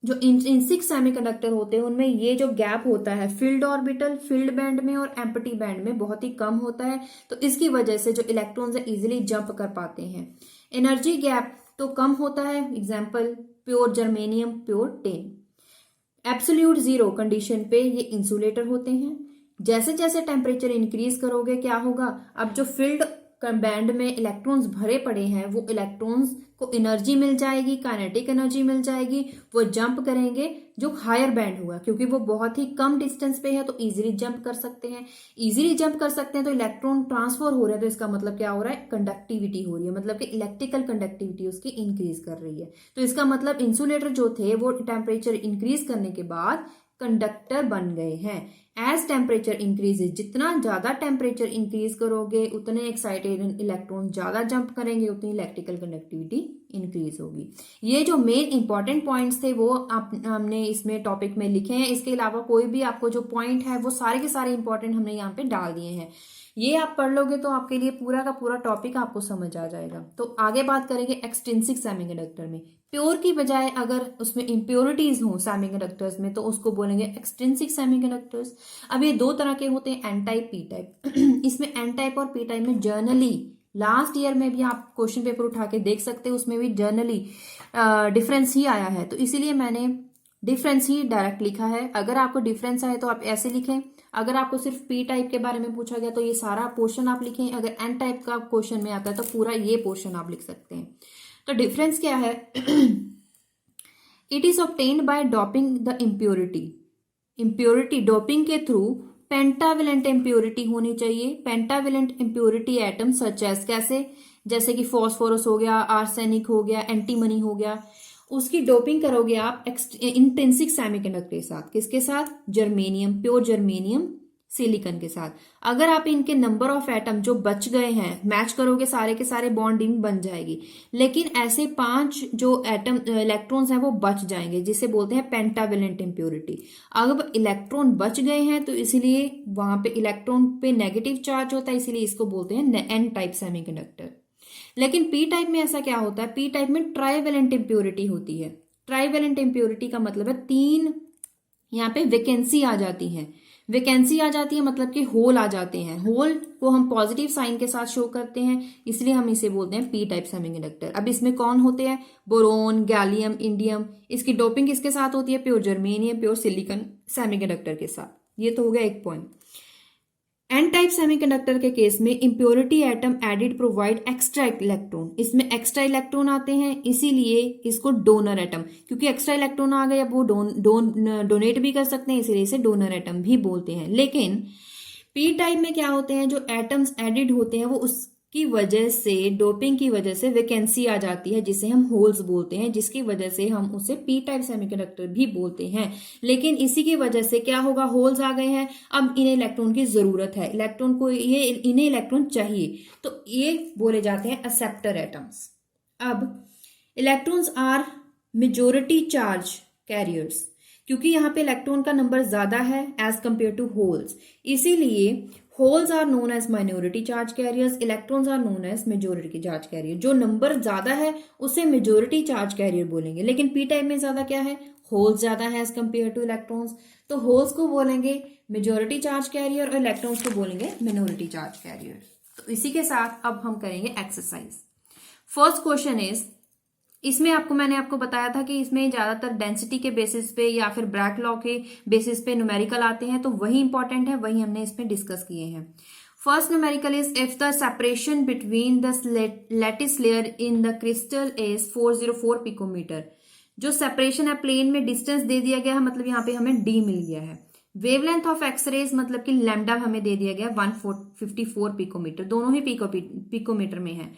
जो इंट्रिंसिक सेमीकंडक्टर होते हैं उनमें ये जो गैप होता है फील्ड ऑर्बिटल, फील्ड बैंड में और एम्प्टी बैंड में बहुत ही कम होता है, तो इसकी वजह से जो इलेक्ट्रॉन्स है इजिली जंप कर पाते हैं। एनर्जी गैप तो कम होता है, example pure germanium, pure tin. Absolute 0 condition पे ये इंसुलेटर होते हैं। जैसे जैसे टेम्परेचर इंक्रीज करोगे क्या होगा? अब जो फील्ड बैंड में इलेक्ट्रॉन्स भरे पड़े हैं वो इलेक्ट्रॉन्स को एनर्जी मिल जाएगी, काइनेटिक एनर्जी मिल जाएगी, वो जंप करेंगे जो हायर बैंड हुआ, क्योंकि वो बहुत ही कम डिस्टेंस पे है तो इजीली जंप कर सकते हैं। इजीली जंप कर सकते हैं तो इलेक्ट्रॉन ट्रांसफर हो रहा है, तो इसका मतलब क्या हो रहा है? कंडक्टिविटी हो रही है, मतलब कि इलेक्ट्रिकल कंडक्टिविटी उसकी इंक्रीज कर रही है। तो इसका मतलब इंसुलेटर जो थे वो टेम्परेचर इंक्रीज करने के बाद कंडक्टर बन गए हैं। एज टेम्परेचर इंक्रीजेज, जितना ज्यादा टेम्परेचर इंक्रीज करोगे उतने एक्साइटेड इलेक्ट्रॉन ज्यादा जंप करेंगे, उतनी इलेक्ट्रिकल कंडक्टिविटी इंक्रीज होगी। ये जो मेन इंपॉर्टेंट पॉइंट्स थे वो हमने इसमें टॉपिक में लिखे हैं। इसके अलावा कोई भी आपको जो पॉइंट है वो सारे के सारे इंपॉर्टेंट हमने यहाँ पे डाल दिए हैं। ये आप पढ़ लोगे तो आपके लिए पूरा का पूरा टॉपिक आपको समझ आ जाएगा। तो आगे बात करेंगे एक्सट्रिंसिक सेमीकंडक्टर में। प्योर की बजाय अगर उसमें इम्प्योरिटीज हो सेमीकंडक्टर्स में तो उसको बोलेंगे एक्सट्रिंसिक सेमीकंडक्टर्स। अब ये दो तरह के होते हैं, एन टाइप, पी टाइप। इसमें एन टाइप और पी टाइप में जर्नली लास्ट ईयर में भी आप क्वेश्चन पेपर उठा के देख सकते हो, उसमें भी जर्नली डिफरेंस ही आया है। तो इसीलिए मैंने डिफरेंस ही डायरेक्ट लिखा है। अगर आपको डिफरेंस आए तो आप ऐसे लिखें, अगर आपको सिर्फ पी टाइप के बारे में पूछा गया तो ये सारा पोर्शन आप लिखें, अगर एन टाइप का क्वेश्चन में आता है तो पूरा ये पोर्शन आप लिख सकते हैं। तो डिफरेंस क्या है? It is obtained by doping the impurity. Impurity doping के थ्रू पेंटावेलेंट इम्प्योरिटी होनी चाहिए। Pentavalent impurity atom such as, कैसे? जैसे कि फॉस्फोरस हो गया, आर्सेनिक हो गया, एंटीमनी हो गया, उसकी डोपिंग करोगे आप इंट्रिंसिक सेमीकंडक्टर के साथ। किसके साथ? जर्मेनियम, प्योर जर्मेनियम सिलिकॉन के साथ। अगर आप इनके नंबर ऑफ एटम जो बच गए हैं मैच करोगे, सारे के सारे बॉन्डिंग बन जाएगी, लेकिन ऐसे 5 जो एटम इलेक्ट्रॉन्स हैं वो बच जाएंगे, जिसे बोलते हैं पेंटावेलेंट इम्प्योरिटी। अब इलेक्ट्रॉन बच गए हैं तो इसलिए वहां पे इलेक्ट्रॉन पे नेगेटिव चार्ज होता है, इसीलिए इसको बोलते हैं एन टाइप सेमीकंडक्टर। लेकिन पी टाइप में ऐसा क्या होता है? पी टाइप में ट्राइवेलेंट इम्प्योरिटी होती है। ट्राइवेलेंट इम्प्योरिटी का मतलब है 3 यहाँ पे वैकेंसी आ जाती है। वैकेंसी आ जाती है मतलब कि होल आ जाते हैं। होल को हम पॉजिटिव साइन के साथ शो करते हैं, इसलिए हम इसे बोलते हैं पी टाइप सेमीकंडक्टर। अब इसमें कौन होते हैं? Boron, gallium, indium. इसकी डोपिंग किसके साथ होती है? Pure germanium, pure silicon semiconductor के साथ। ये तो हो गया एक पॉइंट। एन टाइप सेमीकंडक्टर के केस में impurity atom added provide extra electron. इसमें एक्स्ट्रा इलेक्ट्रॉन आते हैं, इसीलिए इसको डोनर एटम, क्योंकि एक्स्ट्रा इलेक्ट्रॉन आ गए अब वो डोनेट भी कर सकते हैं, इसीलिए इसे डोनर एटम भी बोलते हैं। लेकिन पी टाइप में क्या होते हैं? जो एटम्स एडिड होते हैं वो उसकी वजह से, डोपिंग की वजह से वैकेंसी आ जाती है, जिसे हम होल्स बोलते हैं, जिसकी वजह से हम उसे पी टाइप सेमीकंडक्टर भी बोलते हैं। लेकिन इसी की वजह से क्या होगा? होल्स आ गए हैं, अब इन्हें इलेक्ट्रॉन की जरूरत है, इलेक्ट्रॉन को इन्हें इलेक्ट्रॉन चाहिए, तो ये बोले जाते हैं एक्सेप्टर एटम्स। अब electrons are majority charge carriers, क्योंकि यहाँ पे इलेक्ट्रॉन का नंबर ज्यादा है एज कंपेयर टू होल्स, इसीलिए holes are known as minority charge carriers, electrons are known as majority charge carrier. जो नंबर ज्यादा है उसे मेजोरिटी चार्ज कैरियर बोलेंगे। लेकिन पी टाइप में ज्यादा क्या है? होल्स ज्यादा है एज कंपेयर टू इलेक्ट्रॉन्स, तो होल्स को बोलेंगे मेजोरिटी चार्ज कैरियर और इलेक्ट्रॉन्स को बोलेंगे मिनोरिटी चार्ज कैरियर। तो इसी के साथ अब हम करेंगे एक्सरसाइज। फर्स्ट क्वेश्चन इज, इसमें मैंने आपको बताया था कि इसमें ज्यादातर डेंसिटी के बेसिस पे या फिर ब्रैग लॉ के बेसिस पे न्यूमेरिकल आते हैं, तो वही इंपॉर्टेंट है, वही हमने इसमें डिस्कस किए हैं। First numerical is, if the separation between the lattice layer in the crystal is 404 picometre. जो सेपरेशन है प्लेन में डिस्टेंस दे दिया गया है, मतलब यहाँ पे हमें डी मिल गया है। वेवलेंथ ऑफ एक्सरेज मतलब कि लैम्डा हमें दे दिया गया 154 पिकोमीटर, दोनों ही पिकोमीटर में है।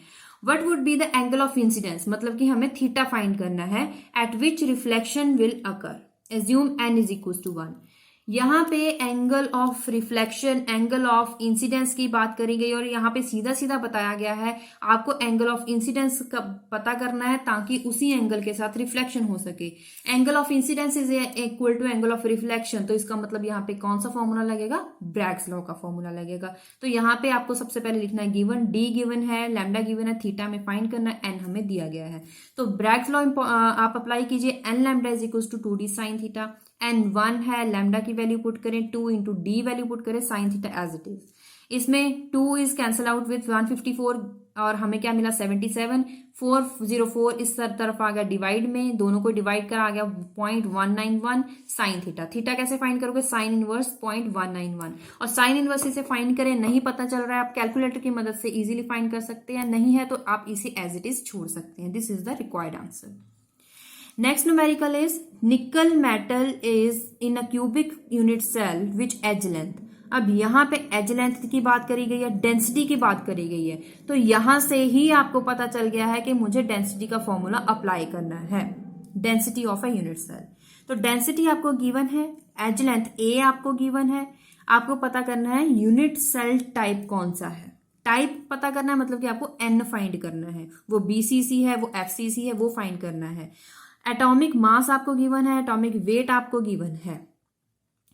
What would be the angle of incidence, मतलब कि हमें थीटा फाइंड करना है, at which reflection will occur. Assume N is equal to 1। यहाँ पे angle of reflection, angle of incidence की बात करी गई और यहाँ पे सीधा सीधा बताया गया है आपको एंगल ऑफ इंसिडेंस का पता करना है ताकि उसी एंगल के साथ रिफ्लेक्शन हो सके। Angle of incidence is equal to angle of reflection, तो इसका मतलब यहाँ पे कौन सा फॉर्मूला लगेगा? ब्रैग्स लॉ का फॉर्मूला लगेगा। तो यहाँ पे आपको सबसे पहले लिखना है गिवन, डी गिवन है, लैम्डा गिवन है, थीटा में फाइंड करना है, एन हमें दिया गया है। तो ब्रैग्स लॉ आप अप्लाई कीजिए, N lambda is equal to 2d sine theta. N 1 है, लैम्डा की वैल्यू पुट करें, 2 इंटू डी वैल्यू पुट करें, sine theta as it is. इसमें 2 इज कैंसल आउट विथ 154 और हमें क्या मिला? 77। 404 इस तरफ आ गया डिवाइड में, दोनों को डिवाइड कर आ गया 0.191 साइन थीटा। थीटा कैसे फाइंड करोगे? साइन इनवर्स 0.191, और साइन इनवर्स इसे फाइंड करें, नहीं पता चल रहा है आप कैलकुलेटर की मदद से इजीली फाइंड कर सकते हैं, नहीं है तो आप इसे एज इट इज छोड़ सकते हैं। This is the required answer. Next numerical is, nickel metal is in a cubic unit cell which edge length। अब यहाँ पे एज लेंथ की बात करी गई है, डेंसिटी की बात करी गई है, तो यहां से ही आपको पता चल गया है कि मुझे डेंसिटी का फॉर्मूला अप्लाई करना है। Density of a unit cell. तो डेंसिटी आपको गिवन है, एज लेंथ ए आपको गिवन है, आपको पता करना है यूनिट सेल टाइप कौन सा है। टाइप पता करना है मतलब कि आपको एन फाइंड करना है, वो बीसीसी है, वो एफसीसी है, वो फाइंड करना है। एटॉमिक मास आपको गिवन है, एटॉमिक वेट आपको गिवन है।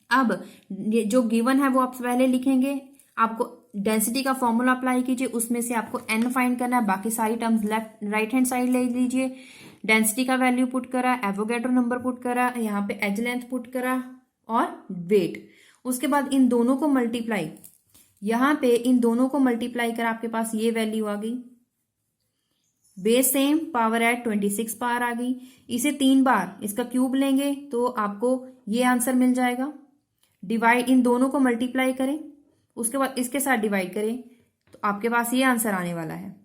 अब जो गिवन है वो आप पहले लिखेंगे, आपको डेंसिटी का फॉर्मूला अप्लाई कीजिए, उसमें से आपको एन फाइंड करना है, बाकी सारी terms left right hand side ले लीजिए। डेंसिटी का वैल्यू पुट करा, एवोगैड्रो नंबर पुट करा, यहाँ पे एज लेंथ पुट करा और वेट। उसके बाद इन दोनों को मल्टीप्लाई, यहाँ पे इन दोनों को मल्टीप्लाई करा, आपके पास ये वैल्यू आ गई, base same, power eight 26 power आ गई। इसे 3 बार इसका क्यूब लेंगे तो आपको ये आंसर मिल जाएगा। डिवाइड, इन दोनों को मल्टीप्लाई करें, उसके बाद इसके साथ डिवाइड करें तो आपके पास ये आंसर आने वाला है।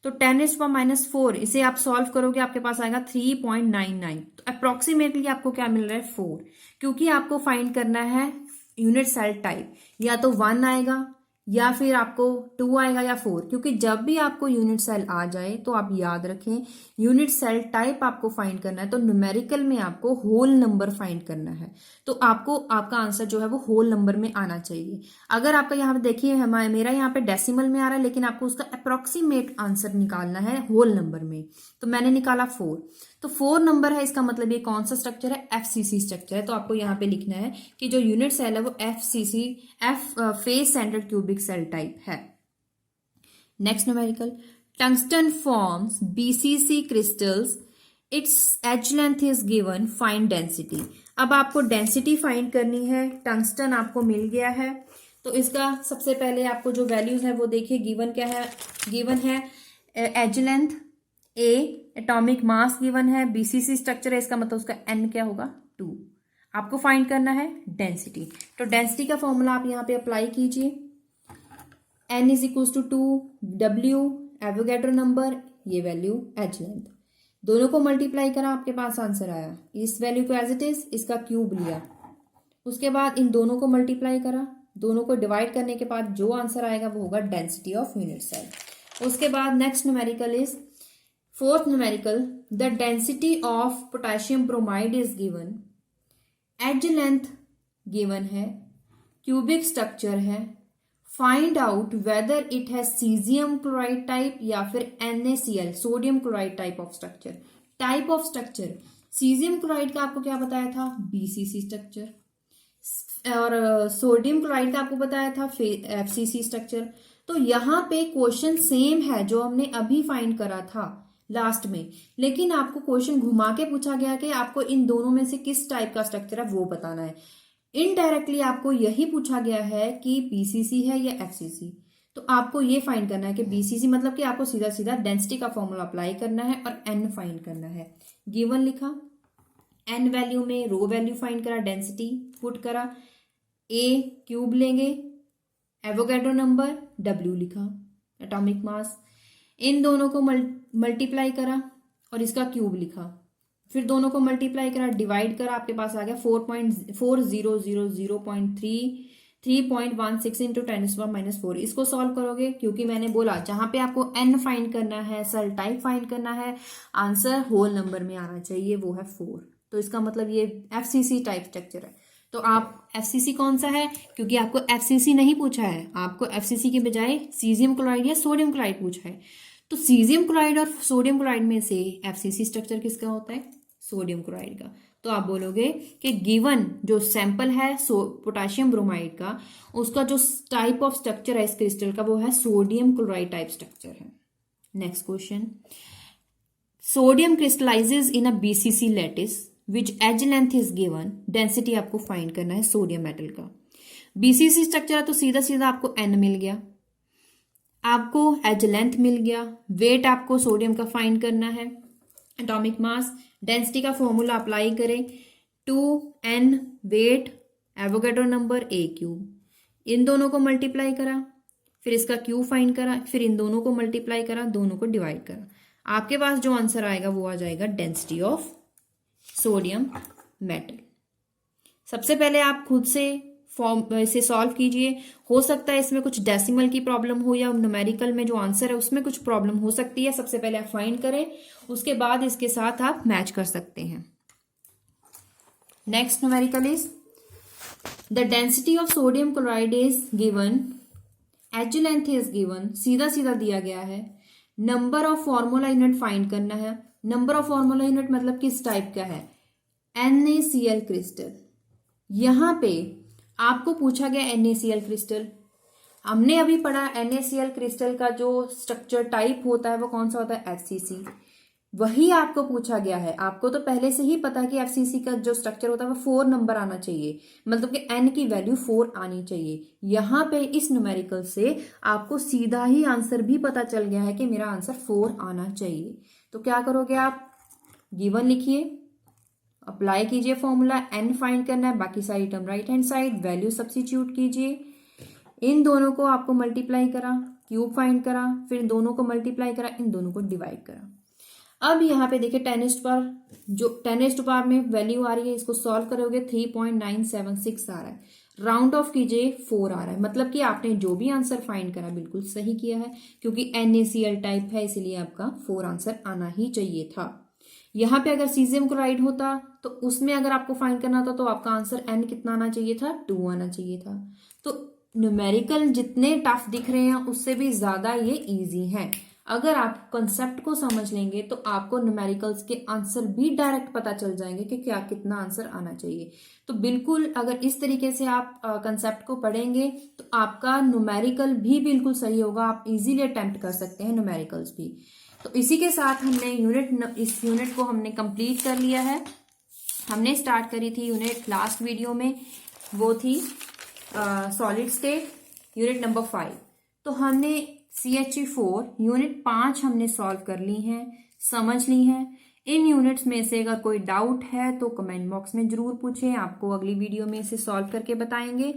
तो 10⁻⁴ इसे आप सॉल्व करोगे, आपके पास आएगा 3.99। तो अप्रोक्सीमेटली आपको क्या मिल रहा है, 4, क्योंकि आपको फाइंड करना है यूनिट सेल टाइप, या तो 1 आएगा या फिर आपको 2 आएगा या 4, क्योंकि जब भी आपको यूनिट सेल आ जाए तो आप याद रखें यूनिट सेल टाइप आपको फाइंड करना है, तो न्यूमेरिकल में आपको होल नंबर फाइंड करना है। तो आपको आपका आंसर जो है वो होल नंबर में आना चाहिए। अगर आपका यहाँ पे देखिए मेरा यहाँ पे डेसिमल में आ रहा है, लेकिन आपको उसका अप्रोक्सीमेट आंसर निकालना है होल नंबर में, तो मैंने निकाला 4। तो 4 नंबर है, इसका मतलब ये कौन सा स्ट्रक्चर है, एफसीसी स्ट्रक्चर है। तो आपको यहाँ पे लिखना है कि जो यूनिट सेल है वो FCC, face centred cubic cell type है। Next numerical, tungsten forms BCC crystals, its edge length is given, find density. अब आपको डेंसिटी फाइंड करनी है, टंगस्टन आपको मिल गया है, तो इसका सबसे पहले आपको जो वैल्यूज है वो देखिए, गिवन क्या है, गिवन है एज लेंथ ए, एटॉमिक मास गिवन है, बीसीसी स्ट्रक्चर है, इसका मतलब उसका एन क्या होगा, 2। आपको फाइंड करना है डेंसिटी, तो डेंसिटी का फॉर्मूला आप यहाँ पे अप्लाई कीजिए, N is equal to 2 W Avogadro number, ये वैल्यू एज लेंथ, दोनों को मल्टीप्लाई करा, आपके पास आंसर आया। इस वैल्यू को एज इट इज, इसका क्यूब लिया, उसके बाद इन दोनों को मल्टीप्लाई करा, दोनों को डिवाइड करने के बाद जो आंसर आएगा वो होगा डेंसिटी ऑफ यूनिट सेल। उसके बाद next numerical is fourth numerical, the density of potassium bromide is given, edge length given है, क्यूबिक स्ट्रक्चर है, find out whether it has caesium chloride type या फिर NaCl sodium chloride type of structure. Type of structure, caesium chloride का आपको क्या बताया था, BCC structure, और सोडियम क्लोराइड का आपको बताया था FCC स्ट्रक्चर। तो यहाँ पे क्वेश्चन सेम है जो हमने अभी फाइंड करा था लास्ट में, लेकिन आपको क्वेश्चन घुमा के पूछा गया कि आपको इन दोनों में से किस टाइप का स्ट्रक्चर है वो बताना है। इनडायरेक्टली आपको यही पूछा गया है कि BCC है या FCC, तो आपको ये फाइंड करना है कि BCC मतलब कि आपको सीधा सीधा डेंसिटी का फॉर्मूला अप्लाई करना है और n फाइंड करना है। गिवन लिखा, n वैल्यू में रो वैल्यू फाइंड करा, डेंसिटी पुट करा, a क्यूब लेंगे, एवोगैड्रो नंबर W लिखा, एटॉमिक मास, इन दोनों को मल्टीप्लाई करा और इसका क्यूब लिखा, फिर दोनों को मल्टीप्लाई करा, डिवाइड करा, आपके पास आ गया 3.16 इंटू 10⁻⁴। इसको सॉल्व करोगे, क्योंकि मैंने बोला जहां पे आपको n फाइंड करना है, सेल टाइप फाइंड करना है, आंसर होल नंबर में आना चाहिए, वो है 4। तो इसका मतलब ये FCC टाइप स्ट्रक्चर है। तो आप FCC कौन सा है, क्योंकि आपको FCC नहीं पूछा है, आपको FCC के बजाय सीजियम क्लोराइड या सोडियम क्लोराइड पूछा है। तो सीजियम क्लोराइड और सोडियम क्लोराइड में से FCC स्ट्रक्चर किसका होता है, सोडियम क्लोराइड का। तो आप बोलोगे कि गिवन जो सैंपल है पोटेशियम ब्रोमाइड का, उसका जो टाइप ऑफ स्ट्रक्चर है इस क्रिस्टल का वो है सोडियम क्लोराइड टाइप स्ट्रक्चर है। Next question, sodium crystallises in a BCC lattice which edge length is given, density आपको फाइंड करना है सोडियम मेटल का। BCC स्ट्रक्चर है तो सीधा सीधा आपको n मिल गया, आपको एज लेंथ मिल गया, वेट आपको सोडियम का फाइंड करना है, एटॉमिक मास, डेंसिटी का फॉर्मूला अप्लाई करें, 2n weight, Avogadro number, a cube, इन दोनों को मल्टीप्लाई करा, फिर इसका क्यूब फाइंड करा, फिर इन दोनों को मल्टीप्लाई करा, दोनों को डिवाइड करा, आपके पास जो आंसर आएगा वो आ जाएगा डेंसिटी ऑफ सोडियम मेटल। सबसे पहले आप खुद से फॉर्म इसे सॉल्व कीजिए। हो सकता है इसमें कुछ डेसिमल की प्रॉब्लम हो या न्यूमेरिकल में जो आंसर है उसमें कुछ प्रॉब्लम हो सकती है। सबसे पहले आप फाइंड करें, उसके बाद इसके साथ आप मैच कर सकते हैं। Next numerical is the density of sodium chloride is given, H length is given, सीधा सीधा दिया गया है। Number of formula unit find करना है। नंबर ऑफ फॉर्मूला यूनिट मतलब किस टाइप का है, NaCl क्रिस्टल। यहां पे आपको पूछा गया NaCl क्रिस्टल। हमने अभी पढ़ा NaCl क्रिस्टल का जो स्ट्रक्चर टाइप होता है वो कौन सा होता है, FCC। वही आपको पूछा गया है। आपको तो पहले से ही पता है कि FCC का जो स्ट्रक्चर होता है वो 4 नंबर आना चाहिए, मतलब कि N की वैल्यू 4 आनी चाहिए। यहां पे इस न्यूमेरिकल से आपको सीधा ही आंसर भी पता चल गया है कि मेरा आंसर 4 आना चाहिए। तो क्या करोगे आप, गिवन लिखिए, अप्लाई कीजिए फॉर्मूला, N फाइंड करना है, बाकी सारी term right hand side, value substitute कीजिए। इन दोनों को आपको मल्टीप्लाई करा, क्यूब फाइंड करा, फिर दोनों को मल्टीप्लाई करा, इन दोनों को डिवाइड करा। अब यहाँ पे देखिए 10⁻⁴ जो 10⁻⁴ में वैल्यू आ रही है, इसको सॉल्व करोगे 3.976 आ रहा है। राउंड ऑफ कीजिए 4 आ रहा है, मतलब कि आपने जो भी आंसर फाइंड करा बिल्कुल सही किया है, क्योंकि NaCl टाइप है इसलिए आपका 4 आंसर आना ही चाहिए था। यहाँ पे अगर सीजियम क्लोराइड होता तो उसमें अगर आपको फाइंड करना था तो आपका आंसर N कितना आना चाहिए था, 2 आना चाहिए था। तो न्यूमेरिकल जितने टफ दिख रहे हैं उससे भी ज्यादा ये इजी है। अगर आप कंसेप्ट को समझ लेंगे तो आपको न्यूमेरिकल्स के आंसर भी डायरेक्ट पता चल जाएंगे कि क्या कितना आंसर आना चाहिए। तो बिल्कुल अगर इस तरीके से आप कंसेप्ट को पढ़ेंगे तो आपका न्यूमेरिकल भी बिल्कुल सही होगा, आप इजीली अटेम्प्ट कर सकते हैं न्यूमेरिकल्स भी। तो इसी के साथ हमने इस यूनिट को हमने कंप्लीट कर लिया है। हमने स्टार्ट करी थी यूनिट लास्ट वीडियो में, वो थी सॉलिड स्टेट, यूनिट नंबर 5। तो हमने CHE4 यूनिट 5 हमने सॉल्व कर ली हैं, समझ ली हैं। इन यूनिट्स में से अगर कोई डाउट है तो कमेंट बॉक्स में जरूर पूछें, आपको अगली वीडियो में इसे सॉल्व करके बताएंगे।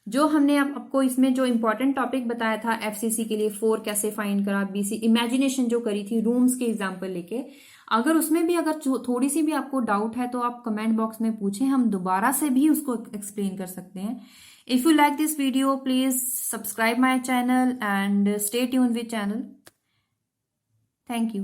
जो हमने आपको इसमें जो इंपॉर्टेंट टॉपिक बताया था FCC के लिए 4 कैसे फाइंड करा, BC इमेजिनेशन जो करी थी रूम्स के एग्जाम्पल लेके, अगर उसमें भी अगर थोड़ी सी भी आपको डाउट है तो आप कमेंट बॉक्स में पूछें, हम दोबारा से भी उसको एक्सप्लेन कर सकते हैं। If you like this video, please subscribe my channel and stay tuned with channel. Thank you.